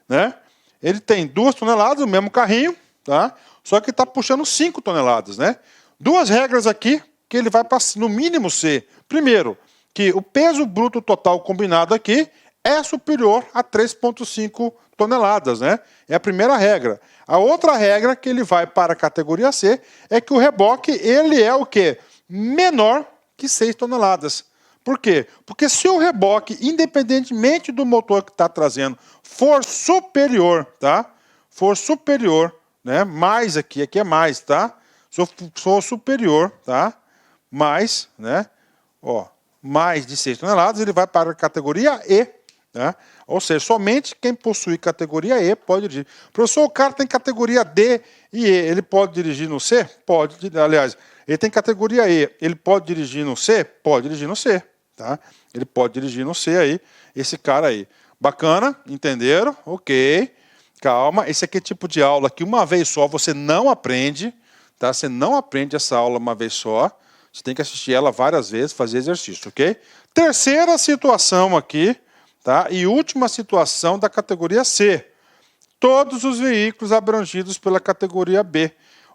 né? Ele tem 2 toneladas, o mesmo carrinho, tá? Só que está puxando 5 toneladas, né? 2 regras aqui, que ele vai para no mínimo C. Primeiro, que o peso bruto total combinado aqui é superior a 3,5 toneladas, né? É a primeira regra. A outra regra que ele vai para a categoria C é que o reboque, ele é o quê? Menor que 6 toneladas. Por quê? Porque se o reboque, independentemente do motor que está trazendo, for superior, tá? For superior, né? Mais aqui é mais, tá? Se for superior, tá? Mais, né? Ó, mais de 6 toneladas, ele vai para a categoria E. Né? Ou seja, somente quem possui categoria E pode dirigir. Professor, o cara tem categoria D e E, ele pode dirigir no C? Pode, aliás, ele tem categoria E, ele pode dirigir no C? Pode dirigir no C. Tá? Ele pode dirigir no C aí, esse cara aí. Bacana? Entenderam? Ok. Calma, esse aqui é tipo de aula que uma vez só você não aprende, tá? Você não aprende essa aula uma vez só. Você tem que assistir ela várias vezes, fazer exercício, ok? Terceira situação aqui, tá? E última situação da categoria C. Todos os veículos abrangidos pela categoria B.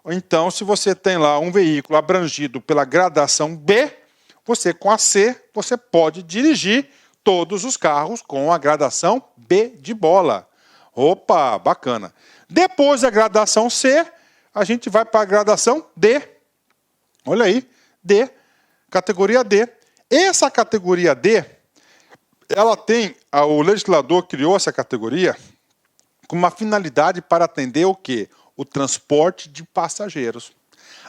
Então, se você tem lá um veículo abrangido pela gradação B, você com a C, você pode dirigir todos os carros com a gradação B de bola. Opa, bacana. Depois da gradação C, a gente vai para a gradação D. Olha aí, D, categoria D. Essa categoria D, ela tem, o legislador criou essa categoria com uma finalidade para atender o quê? O transporte de passageiros.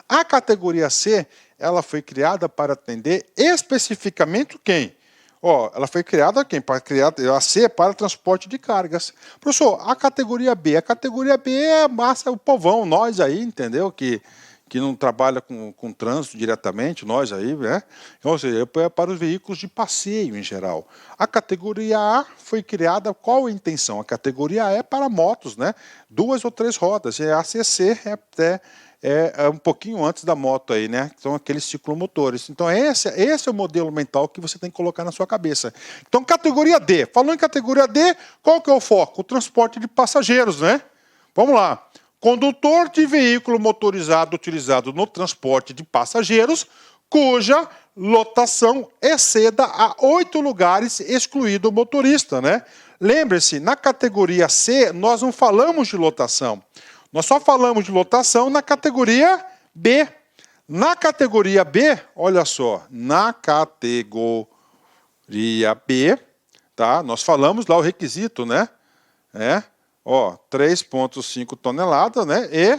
A categoria C, ela foi criada para atender especificamente quem? Ó, ela foi criada quem? Para criar a C para transporte de cargas. Professor, a categoria B é massa, o povão, nós aí, entendeu? Que não trabalha com trânsito diretamente, nós aí, né? Ou seja, é para os veículos de passeio em geral. A categoria A foi criada, qual a intenção? A categoria A é para motos, né? 2 ou 3 rodas. E a ACC é um pouquinho antes da moto aí, né? São aqueles ciclomotores. Então esse é o modelo mental que você tem que colocar na sua cabeça. Então categoria D. Falou em categoria D, qual que é o foco? O transporte de passageiros, né? Vamos lá. condutor de veículo motorizado utilizado no transporte de passageiros, cuja lotação exceda a 8 lugares, excluído o motorista, né? Lembre-se, na categoria C, nós não falamos de lotação. Nós só falamos de lotação na categoria B. Na categoria B, olha só, na categoria B, tá? Nós falamos lá o requisito, né? 3,5 toneladas, né? E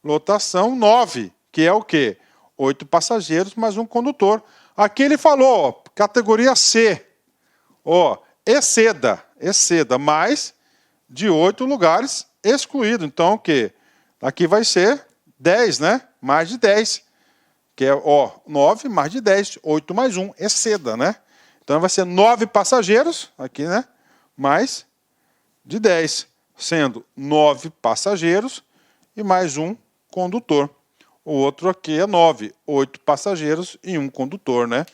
lotação 9, que é o quê? 8 passageiros mais um condutor. Aqui ele falou, ó, categoria C, ó, exceda mais de 8 lugares excluído. Então, o quê? Aqui vai ser 10, né? Mais de 10. Que é, ó, 9 mais de 10, 8 mais 1, exceda, né? Então vai ser 9 passageiros, aqui, né? Mais de 10, sendo 9 passageiros e mais um condutor. O outro aqui é 9, 8 passageiros e um condutor, né?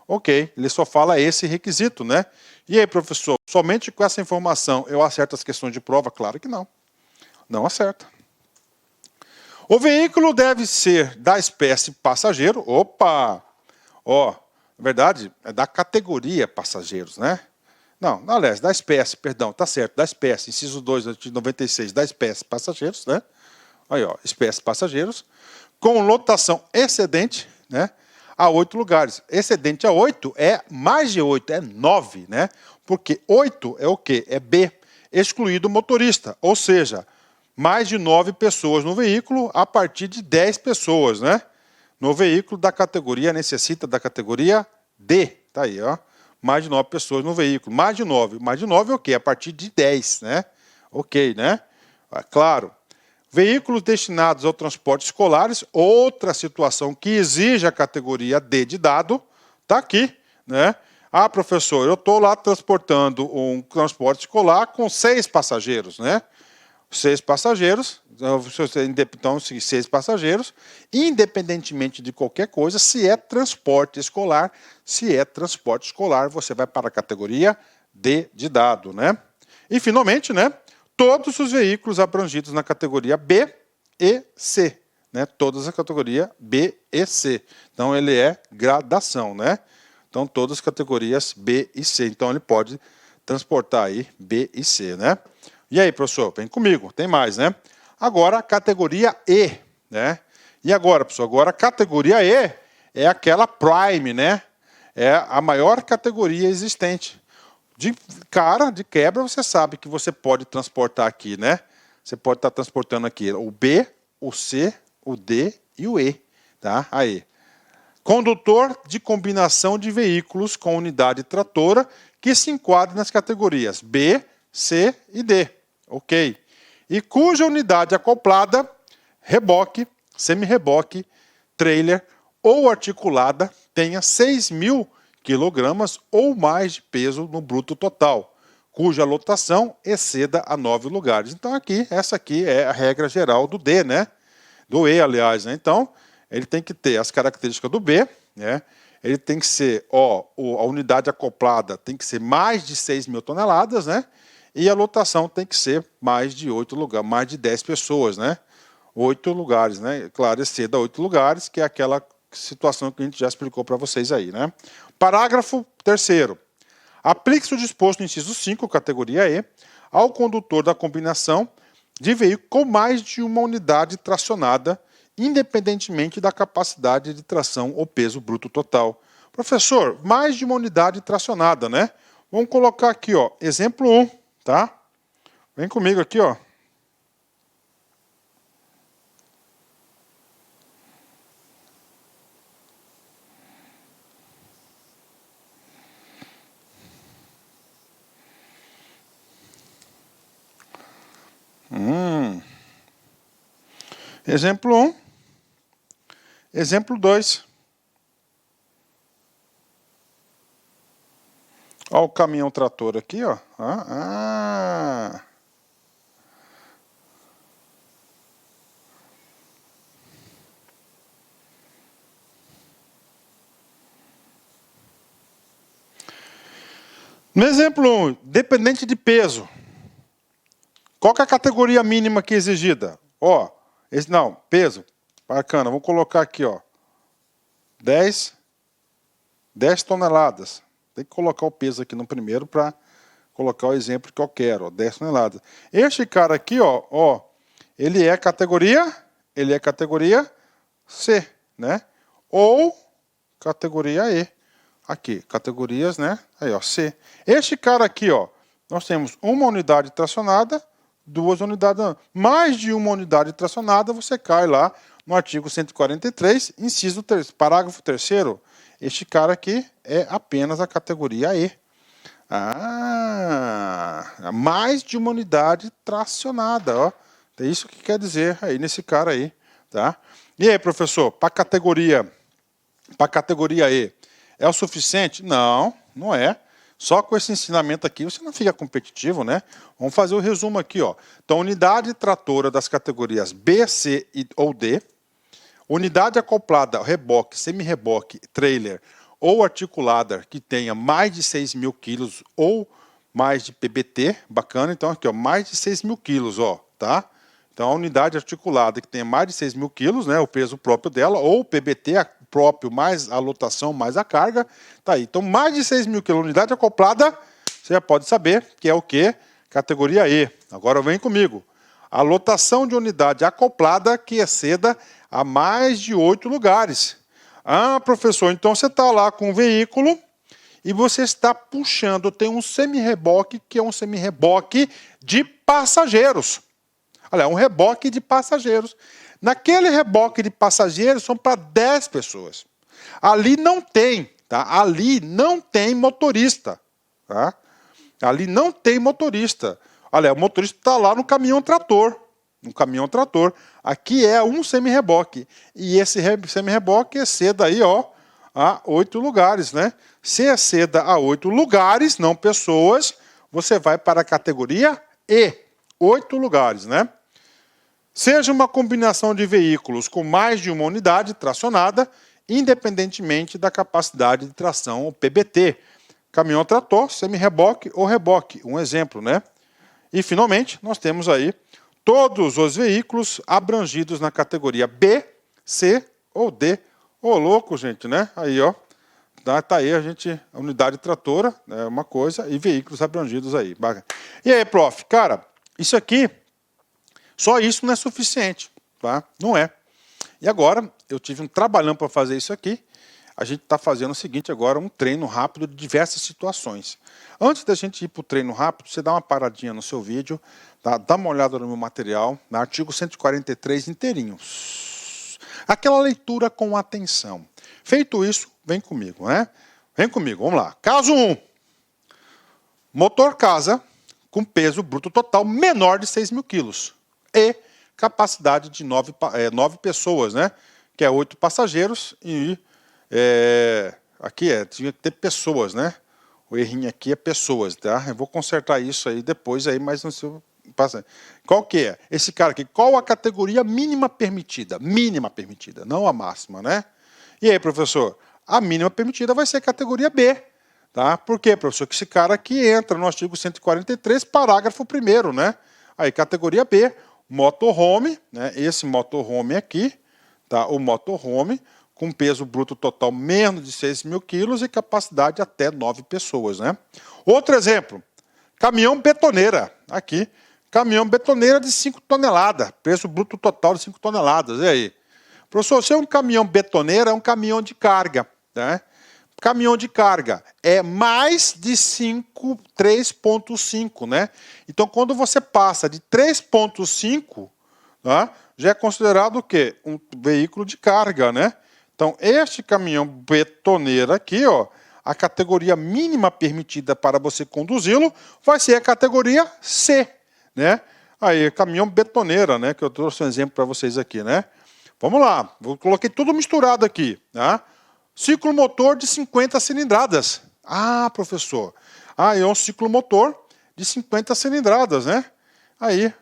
Ok, ele só fala esse requisito, né? E aí, professor, somente com essa informação eu acerto as questões de prova? Claro que não. Não acerta. O veículo deve ser da espécie passageiro. Opa! Ó, na verdade, é da categoria passageiros, né? Não, aliás, da espécie, perdão, tá certo, da espécie, inciso 2, artigo 96, da espécie passageiros, né? Aí, ó, espécie passageiros, com lotação excedente, né? A 8 lugares. Excedente a 8 é mais de 8, é 9, né? Porque 8 é o quê? É B, excluído o motorista, ou seja, mais de 9 pessoas no veículo a partir de 10 pessoas, né? No veículo da categoria, necessita da categoria D, tá aí, ó. Mais de 9 pessoas no veículo. Mais de 9 é o quê? A partir de 10, né? Ok, né? Claro. Veículos destinados ao transporte escolares, outra situação que exige a categoria D de dado, tá aqui, né? Ah, professor, eu estou lá transportando um transporte escolar com 6 passageiros, né? 6 passageiros, então 6 passageiros, independentemente de qualquer coisa, se é transporte escolar, você vai para a categoria D de dado, né? E finalmente, né, todos os veículos abrangidos na categoria B e C, né? Todas a categoria B e C. Então ele é gradação, né? Então todas as categorias B e C. Então ele pode transportar aí B e C, né? E aí, professor, vem comigo, tem mais, né? Agora, a categoria E, né? E agora, professor, agora a categoria E é aquela Prime, né? É a maior categoria existente. De quebra, você sabe que você pode transportar aqui, né? Você pode estar transportando aqui o B, o C, o D e o E, tá? Aí. Condutor de combinação de veículos com unidade tratora que se enquadra nas categorias B, C e D. Ok. E cuja unidade acoplada, reboque, semi-reboque, trailer ou articulada tenha 6.000 quilogramas ou mais de peso no bruto total, cuja lotação exceda a 9 lugares. Então aqui, essa aqui é a regra geral do D, né? Do E, aliás, né? Então, ele tem que ter as características do B, né? Ele tem que ser, a unidade acoplada tem que ser mais de 6.000 toneladas, né? E a lotação tem que ser mais de 8 lugares, mais de 10 pessoas, né? 8 lugares, né? Claro, exceda 8 lugares, que é aquela situação que a gente já explicou para vocês aí, né? Parágrafo 3º. Aplique-se o disposto no inciso 5, categoria E, ao condutor da combinação de veículo com mais de uma unidade tracionada, independentemente da capacidade de tração ou peso bruto total. Professor, mais de uma unidade tracionada, né? Vamos colocar aqui, ó, exemplo 1, tá? Vem comigo aqui, ó. Exemplo 1. Exemplo 2. Olha o caminhão trator aqui, ó. No exemplo 1, dependente de peso. Qual que é a categoria mínima que é exigida? Ó, esse não, peso. Bacana, vamos colocar aqui, ó. 10 toneladas. Tem que colocar o peso aqui no primeiro para colocar o exemplo que eu quero, ó, 10 toneladas. Este cara aqui, ó, ele é categoria C, né? Ou categoria E. Aqui, categorias, né? Aí, ó, C. Este cara aqui, ó, nós temos uma unidade tracionada, 2 unidades, mais de uma unidade tracionada, você cai lá no artigo 143, inciso 3, parágrafo 3º. Este cara aqui é apenas a categoria E. Mais de uma unidade tracionada, ó. É isso que quer dizer aí nesse cara aí, tá? E aí, professor, para categoria E, é o suficiente? Não, não é. Só com esse ensinamento aqui você não fica competitivo, né? Vamos fazer o resumo aqui, ó. Então, unidade tratora das categorias B, C ou D, unidade acoplada, reboque, semi-reboque, trailer ou articulada que tenha mais de 6.000 quilos ou mais de PBT, bacana. Então, aqui, ó, mais de 6.000 quilos, ó, tá? Então, a unidade articulada que tenha mais de 6.000 quilos, né, o peso próprio dela, ou o PBT próprio mais a lotação mais a carga, tá aí. Então, mais de 6.000 quilos, unidade acoplada, você já pode saber que é o quê? Categoria E. Agora vem comigo. A lotação de unidade acoplada que exceda a mais de 8 lugares. Ah, professor, então você está lá com um veículo e você está puxando, tem um semi-reboque que é um semi-reboque de passageiros. Olha, um reboque de passageiros. Naquele reboque de passageiros são para 10 pessoas. Ali não tem, tá? Ali não tem motorista, tá? Ali não tem motorista. Olha, o motorista está lá no caminhão trator. No caminhão trator. Aqui é um semi-reboque. E esse semi-reboque exceda aí, ó, a 8 lugares, né? Se exceda a 8 lugares, não pessoas, você vai para a categoria E. 8 lugares, né? Seja uma combinação de veículos com mais de uma unidade tracionada, independentemente da capacidade de tração, o PBT. Caminhão trator, semi-reboque ou reboque, um exemplo, né? E, finalmente, nós temos aí todos os veículos abrangidos na categoria B, C ou D. Ô, louco, gente, né? Aí, ó, tá aí a unidade tratora, é uma coisa, e veículos abrangidos aí. E aí, prof, cara, isso aqui, só isso não é suficiente, tá? Não é. E agora, eu tive um trabalhão para fazer isso aqui. A gente está fazendo o seguinte agora, um treino rápido de diversas situações. Antes da gente ir para o treino rápido, você dá uma paradinha no seu vídeo, tá? Dá uma olhada no meu material, no artigo 143 inteirinho. Aquela leitura com atenção. Feito isso, vem comigo, né? Vem comigo, vamos lá. Caso 1. Motor casa com peso bruto total menor de 6.000 quilos. E capacidade de 9 pessoas, né? Que é 8 passageiros e... aqui tinha que ter pessoas, né? O errinho aqui é pessoas, tá? Eu vou consertar isso aí depois, aí, mas não sei. Qual que é? Esse cara aqui, qual a categoria mínima permitida? Mínima permitida, não a máxima, né? E aí, professor? A mínima permitida vai ser a categoria B, tá? Por quê, professor? Que esse cara aqui entra no artigo 143, parágrafo 1º, né? Aí, categoria B, motorhome, né? Esse motorhome aqui, tá? O motorhome, com peso bruto total menos de 6.000 quilos e capacidade até 9 pessoas, né? Outro exemplo, caminhão betoneira, aqui, caminhão betoneira de 5 toneladas, peso bruto total de 5 toneladas, e aí? Professor, se é um caminhão betoneira, é um caminhão de carga, né? Caminhão de carga é mais de 3,5, né? Então, quando você passa de 3,5, né, já é considerado o quê? Um veículo de carga, né? Então, este caminhão betoneiro aqui, ó, a categoria mínima permitida para você conduzi-lo vai ser a categoria C, né? Aí, caminhão betoneira, né? Que eu trouxe um exemplo para vocês aqui, né? Vamos lá, eu coloquei tudo misturado aqui, tá? Ciclo motor de 50 cilindradas. Ah, professor, é um ciclo motor de 50 cilindradas, né? Aí,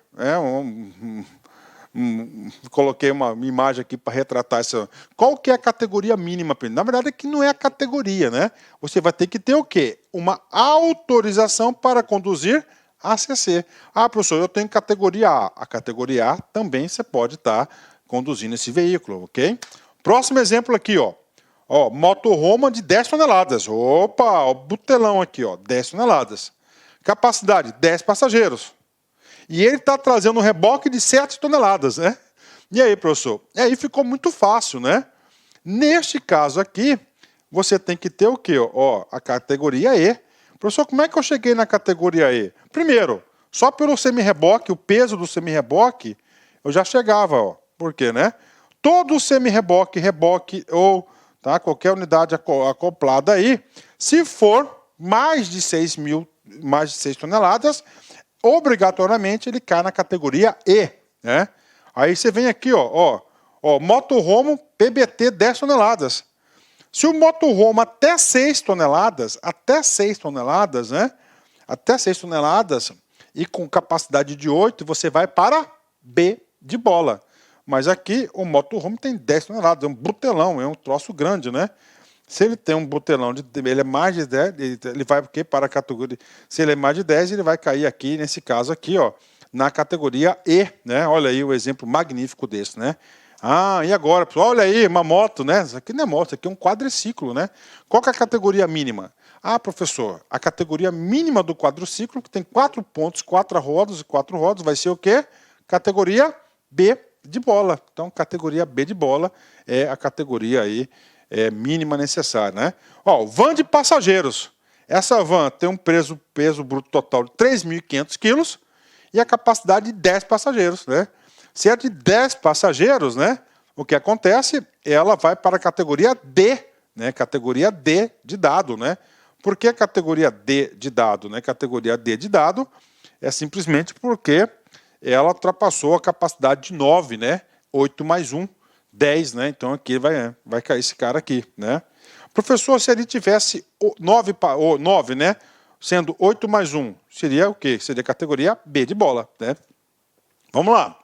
coloquei uma imagem aqui para retratar isso. Qual que é a categoria mínima? Na verdade, aqui não é a categoria, né? Você vai ter que ter o quê? Uma autorização para conduzir ACC. Ah, professor, eu tenho categoria A. A categoria A também você pode estar conduzindo esse veículo, ok? Próximo exemplo aqui, ó. Ó, motorhome de 10 toneladas. Opa, o butelão aqui, ó, 10 toneladas. Capacidade, 10 passageiros. E ele está trazendo um reboque de 7 toneladas, né? E aí, professor? E aí ficou muito fácil, né? Neste caso aqui, você tem que ter o quê? Ó, a categoria E. Professor, como é que eu cheguei na categoria E? Primeiro, só pelo semi-reboque, o peso do semi-reboque, eu já chegava, ó. Por quê, né? Todo semi-reboque, reboque ou tá, qualquer unidade acoplada aí, se for mais de 6 toneladas, obrigatoriamente ele cai na categoria E, né? Aí você vem aqui, ó, motorhome PBT 10 toneladas. Se o motorhome até 6 toneladas, né? Até 6 toneladas e com capacidade de 8, você vai para B de bola. Mas aqui o motorhome tem 10 toneladas, é um butelão, é um troço grande, né? Se ele tem um butelão, ele é mais de 10, ele vai para a categoria. Se ele é mais de 10, ele vai cair aqui, nesse caso aqui, ó, na categoria E, né? Olha aí o exemplo magnífico desse, né? Ah, e agora, pessoal? Olha aí, uma moto, né? Isso aqui não é moto, isso aqui é um quadriciclo, né? Qual que é a categoria mínima? Ah, professor, a categoria mínima do quadriciclo, que tem 4 pontos, 4 rodas e 4 rodas, vai ser o quê? Categoria B de bola. Então, categoria B de bola é a categoria aí mínima necessária, né? Ó, van de passageiros. Essa van tem um peso bruto total de 3.500 quilos e a capacidade de 10 passageiros, né? Se é de 10 passageiros, né? O que acontece? Ela vai para a categoria D, né? Categoria D de dado, né? Por que categoria D de dado, né? Categoria D de dado é simplesmente porque ela ultrapassou a capacidade de 9, né? 8 mais 1, 10, né? Então aqui vai cair esse cara aqui, né? Professor, se ele tivesse 9, né? Sendo 8 mais 1, seria o quê? Seria categoria B de bola, né? Vamos lá.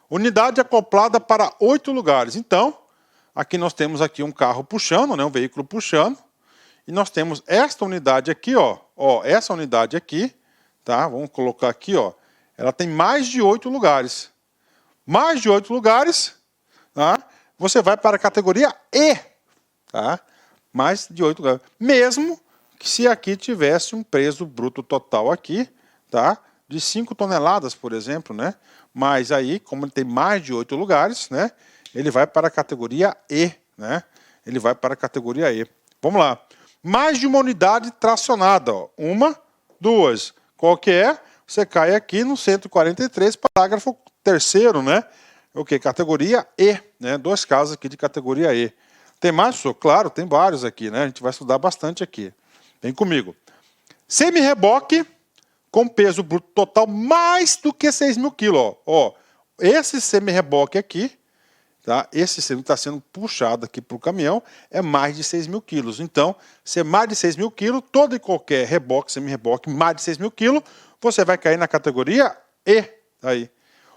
Unidade acoplada para 8 lugares. Então, aqui nós temos aqui um carro puxando, né? Um veículo puxando. E nós temos esta unidade aqui, ó. Ó, essa unidade aqui, tá? Vamos colocar aqui, ó. Ela tem mais de 8 lugares. Mais de 8 lugares, tá? Você vai para a categoria E, tá? Mais de 8 lugares. Mesmo que se aqui tivesse um peso bruto total aqui, tá? De 5 toneladas, por exemplo, né? Mas aí, como ele tem mais de 8 lugares, né? Ele vai para a categoria E, né? Ele vai para a categoria E. Vamos lá. Mais de uma unidade tracionada, ó. 1, 2. Qual que é? Você cai aqui no 143, parágrafo 3º, né? O que? Categoria E, né? 2 casos aqui de categoria E. Tem mais, professor? Claro, tem vários aqui, né? A gente vai estudar bastante aqui. Vem comigo. Semi-reboque com peso bruto total mais do que 6.000 quilos. Ó, esse semi-reboque aqui, tá? Esse semi está sendo puxado aqui para o caminhão, é mais de 6.000 quilos. Então, se é mais de 6.000 quilos, todo e qualquer reboque, semi-reboque, mais de 6.000 quilos, você vai cair na categoria E. Aí.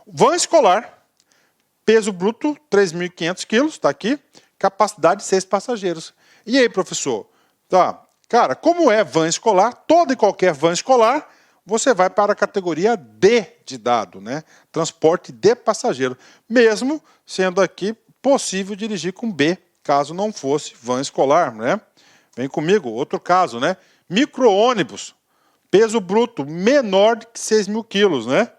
Van escolar, peso bruto 3.500 quilos, está aqui, capacidade de 6 passageiros. E aí, professor? Tá. Cara, como é van escolar, toda e qualquer van escolar, você vai para a categoria D de dado, né? Transporte de passageiro. Mesmo sendo aqui possível dirigir com B, caso não fosse van escolar, né? Vem comigo, outro caso, né? Micro-ônibus, peso bruto menor de que 6.000 quilos, né?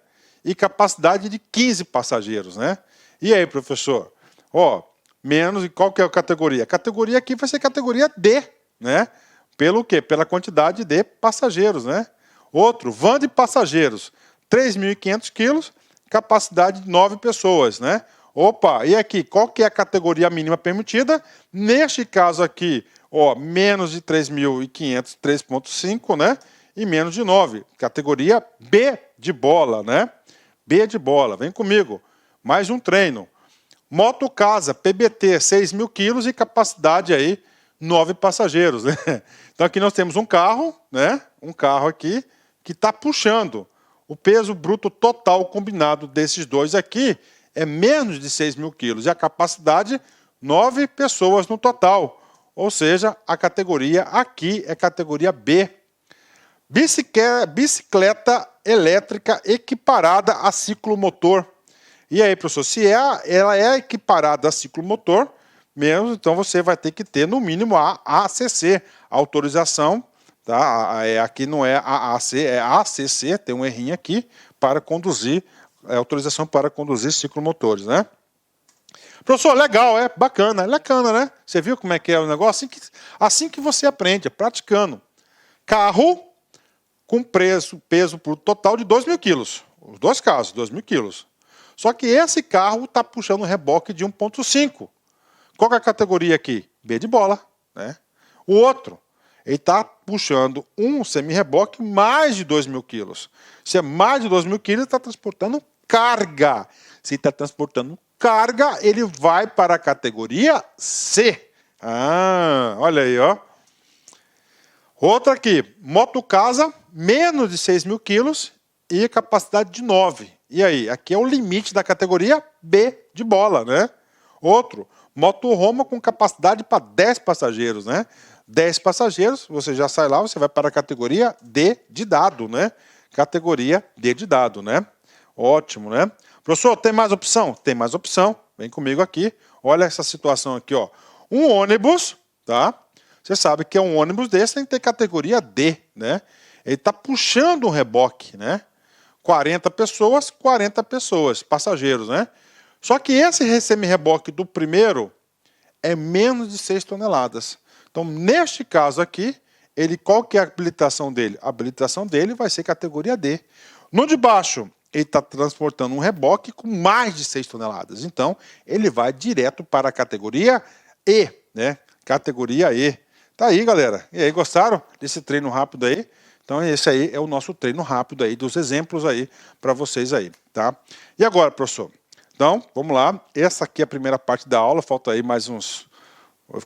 E capacidade de 15 passageiros, né? E aí, professor? Ó, menos, e qual que é a categoria? A categoria aqui vai ser categoria D, né? Pelo quê? Pela quantidade de passageiros, né? Outro, van de passageiros, 3.500 quilos, capacidade de 9 pessoas, né? Opa, e aqui, qual que é a categoria mínima permitida? Neste caso aqui, ó, menos de 3.500, 3.5, né? E menos de 9, categoria B de bola, né? B de bola, vem comigo. Mais um treino. Moto casa, PBT, 6.000 quilos e capacidade aí, 9 passageiros, né? Então aqui nós temos um carro, né? Um carro aqui que está puxando. O peso bruto total combinado desses dois aqui é menos de 6.000 quilos. E a capacidade, 9 pessoas no total. Ou seja, a categoria aqui é categoria B. Bicicleta elétrica equiparada a ciclomotor. E aí, professor, se ela é equiparada a ciclomotor, mesmo, então você vai ter que ter, no mínimo, a ACC, autorização, tá? Aqui não é AAC, é ACC, tem um errinho aqui, para conduzir, autorização para conduzir ciclomotores, né? Professor, legal, bacana, né? Você viu como é que é o negócio? Assim que você aprende, praticando. Carro com peso por total de 2.000 quilos. Os dois casos, 2.000 quilos. Só que esse carro está puxando um reboque de 1.5. Qual que é a categoria aqui? B de bola, né? O outro, ele está puxando um semi-reboque mais de 2.000 quilos. Se é mais de 2.000 quilos, ele está transportando carga. Se está transportando carga, ele vai para a categoria C. Olha aí, ó. Outra aqui, motocasa, menos de 6.000 quilos e capacidade de 9. E aí, aqui é o limite da categoria B de bola, né? Outro, motorhome com capacidade para 10 passageiros, né? 10 passageiros, você já sai lá, você vai para a categoria D de dado, né? Categoria D de dado, né? Ótimo, né? Professor, tem mais opção? Tem mais opção. Vem comigo aqui. Olha essa situação aqui, ó. Um ônibus, tá? Você sabe que é um ônibus desse, tem que ter categoria D, né? Ele está puxando um reboque, né? 40 pessoas, passageiros, né? Só que esse semi-reboque do primeiro é menos de 6 toneladas. Então, neste caso aqui, qual que é a habilitação dele? A habilitação dele vai ser categoria D. No de baixo, ele está transportando um reboque com mais de 6 toneladas. Então, ele vai direto para a categoria E, né? Categoria E. Tá aí, galera. E aí, gostaram desse treino rápido aí? Então, esse aí é o nosso treino rápido aí, dos exemplos aí para vocês aí, tá? E agora, professor? Então, vamos lá. Essa aqui é a primeira parte da aula. Falta aí mais uns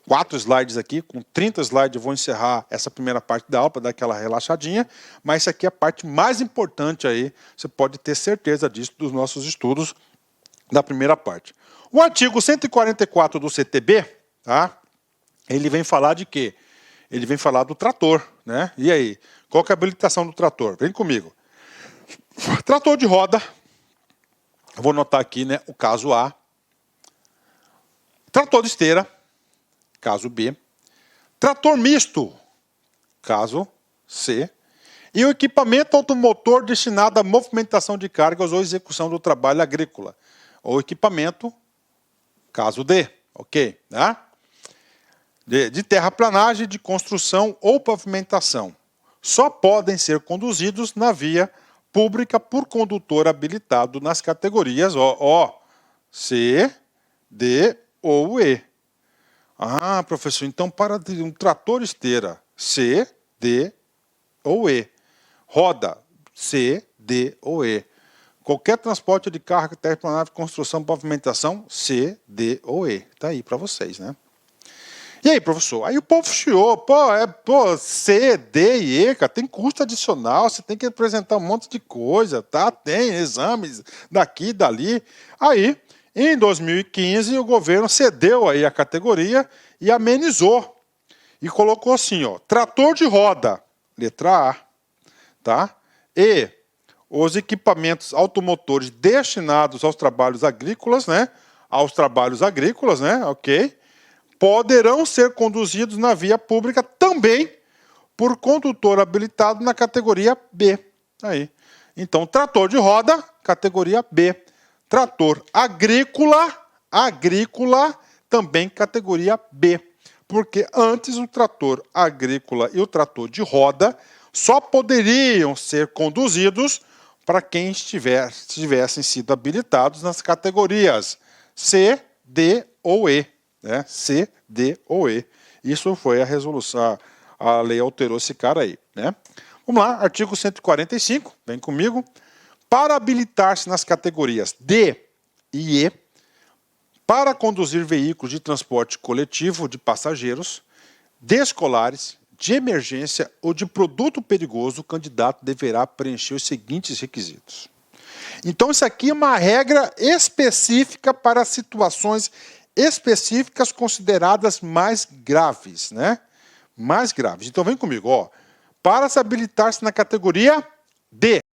4 slides aqui. Com 30 slides eu vou encerrar essa primeira parte da aula para dar aquela relaxadinha. Mas essa aqui é a parte mais importante aí. Você pode ter certeza disso dos nossos estudos da primeira parte. O artigo 144 do CTB, tá? Ele vem falar de quê? Ele vem falar do trator, né? E aí? Qual que é a habilitação do trator? Vem comigo. Trator de roda. Eu vou anotar aqui, né, o caso A. Trator de esteira. Caso B. Trator misto. Caso C. E o equipamento automotor destinado à movimentação de cargas ou execução do trabalho agrícola. Ou equipamento, caso D. Ok? Tá? De terraplanagem, de construção ou pavimentação. Só podem ser conduzidos na via pública por condutor habilitado nas categorias C, D ou E. Professor, então para um trator esteira, C, D ou E. Roda, C, D ou E. Qualquer transporte de carga, terraplanagem, construção, pavimentação, C, D ou E. Está aí para vocês, né? E aí, professor? Aí o povo chiou, C, D e E, cara, tem custo adicional, você tem que apresentar um monte de coisa, tá? Tem exames daqui e dali. Aí, em 2015, o governo cedeu aí a categoria e amenizou. E colocou assim, ó, trator de roda, letra A, tá? E os equipamentos automotores destinados aos trabalhos agrícolas, né? Ok? Poderão ser conduzidos na via pública também por condutor habilitado na categoria B. Aí. Então, trator de roda, categoria B. Trator agrícola, também categoria B. Porque antes o trator agrícola e o trator de roda só poderiam ser conduzidos para quem tivessem sido habilitados nas categorias C, D ou E. Né? C, D ou E. Isso foi a resolução, a lei alterou esse cara aí. Né? Vamos lá, artigo 145, vem comigo. Para habilitar-se nas categorias D e E, para conduzir veículos de transporte coletivo de passageiros, de escolares, de emergência ou de produto perigoso, o candidato deverá preencher os seguintes requisitos. Então, isso aqui é uma regra específica para situações específicas consideradas mais graves, né? Mais graves. Então, vem comigo, ó. para se habilitar-se na categoria D.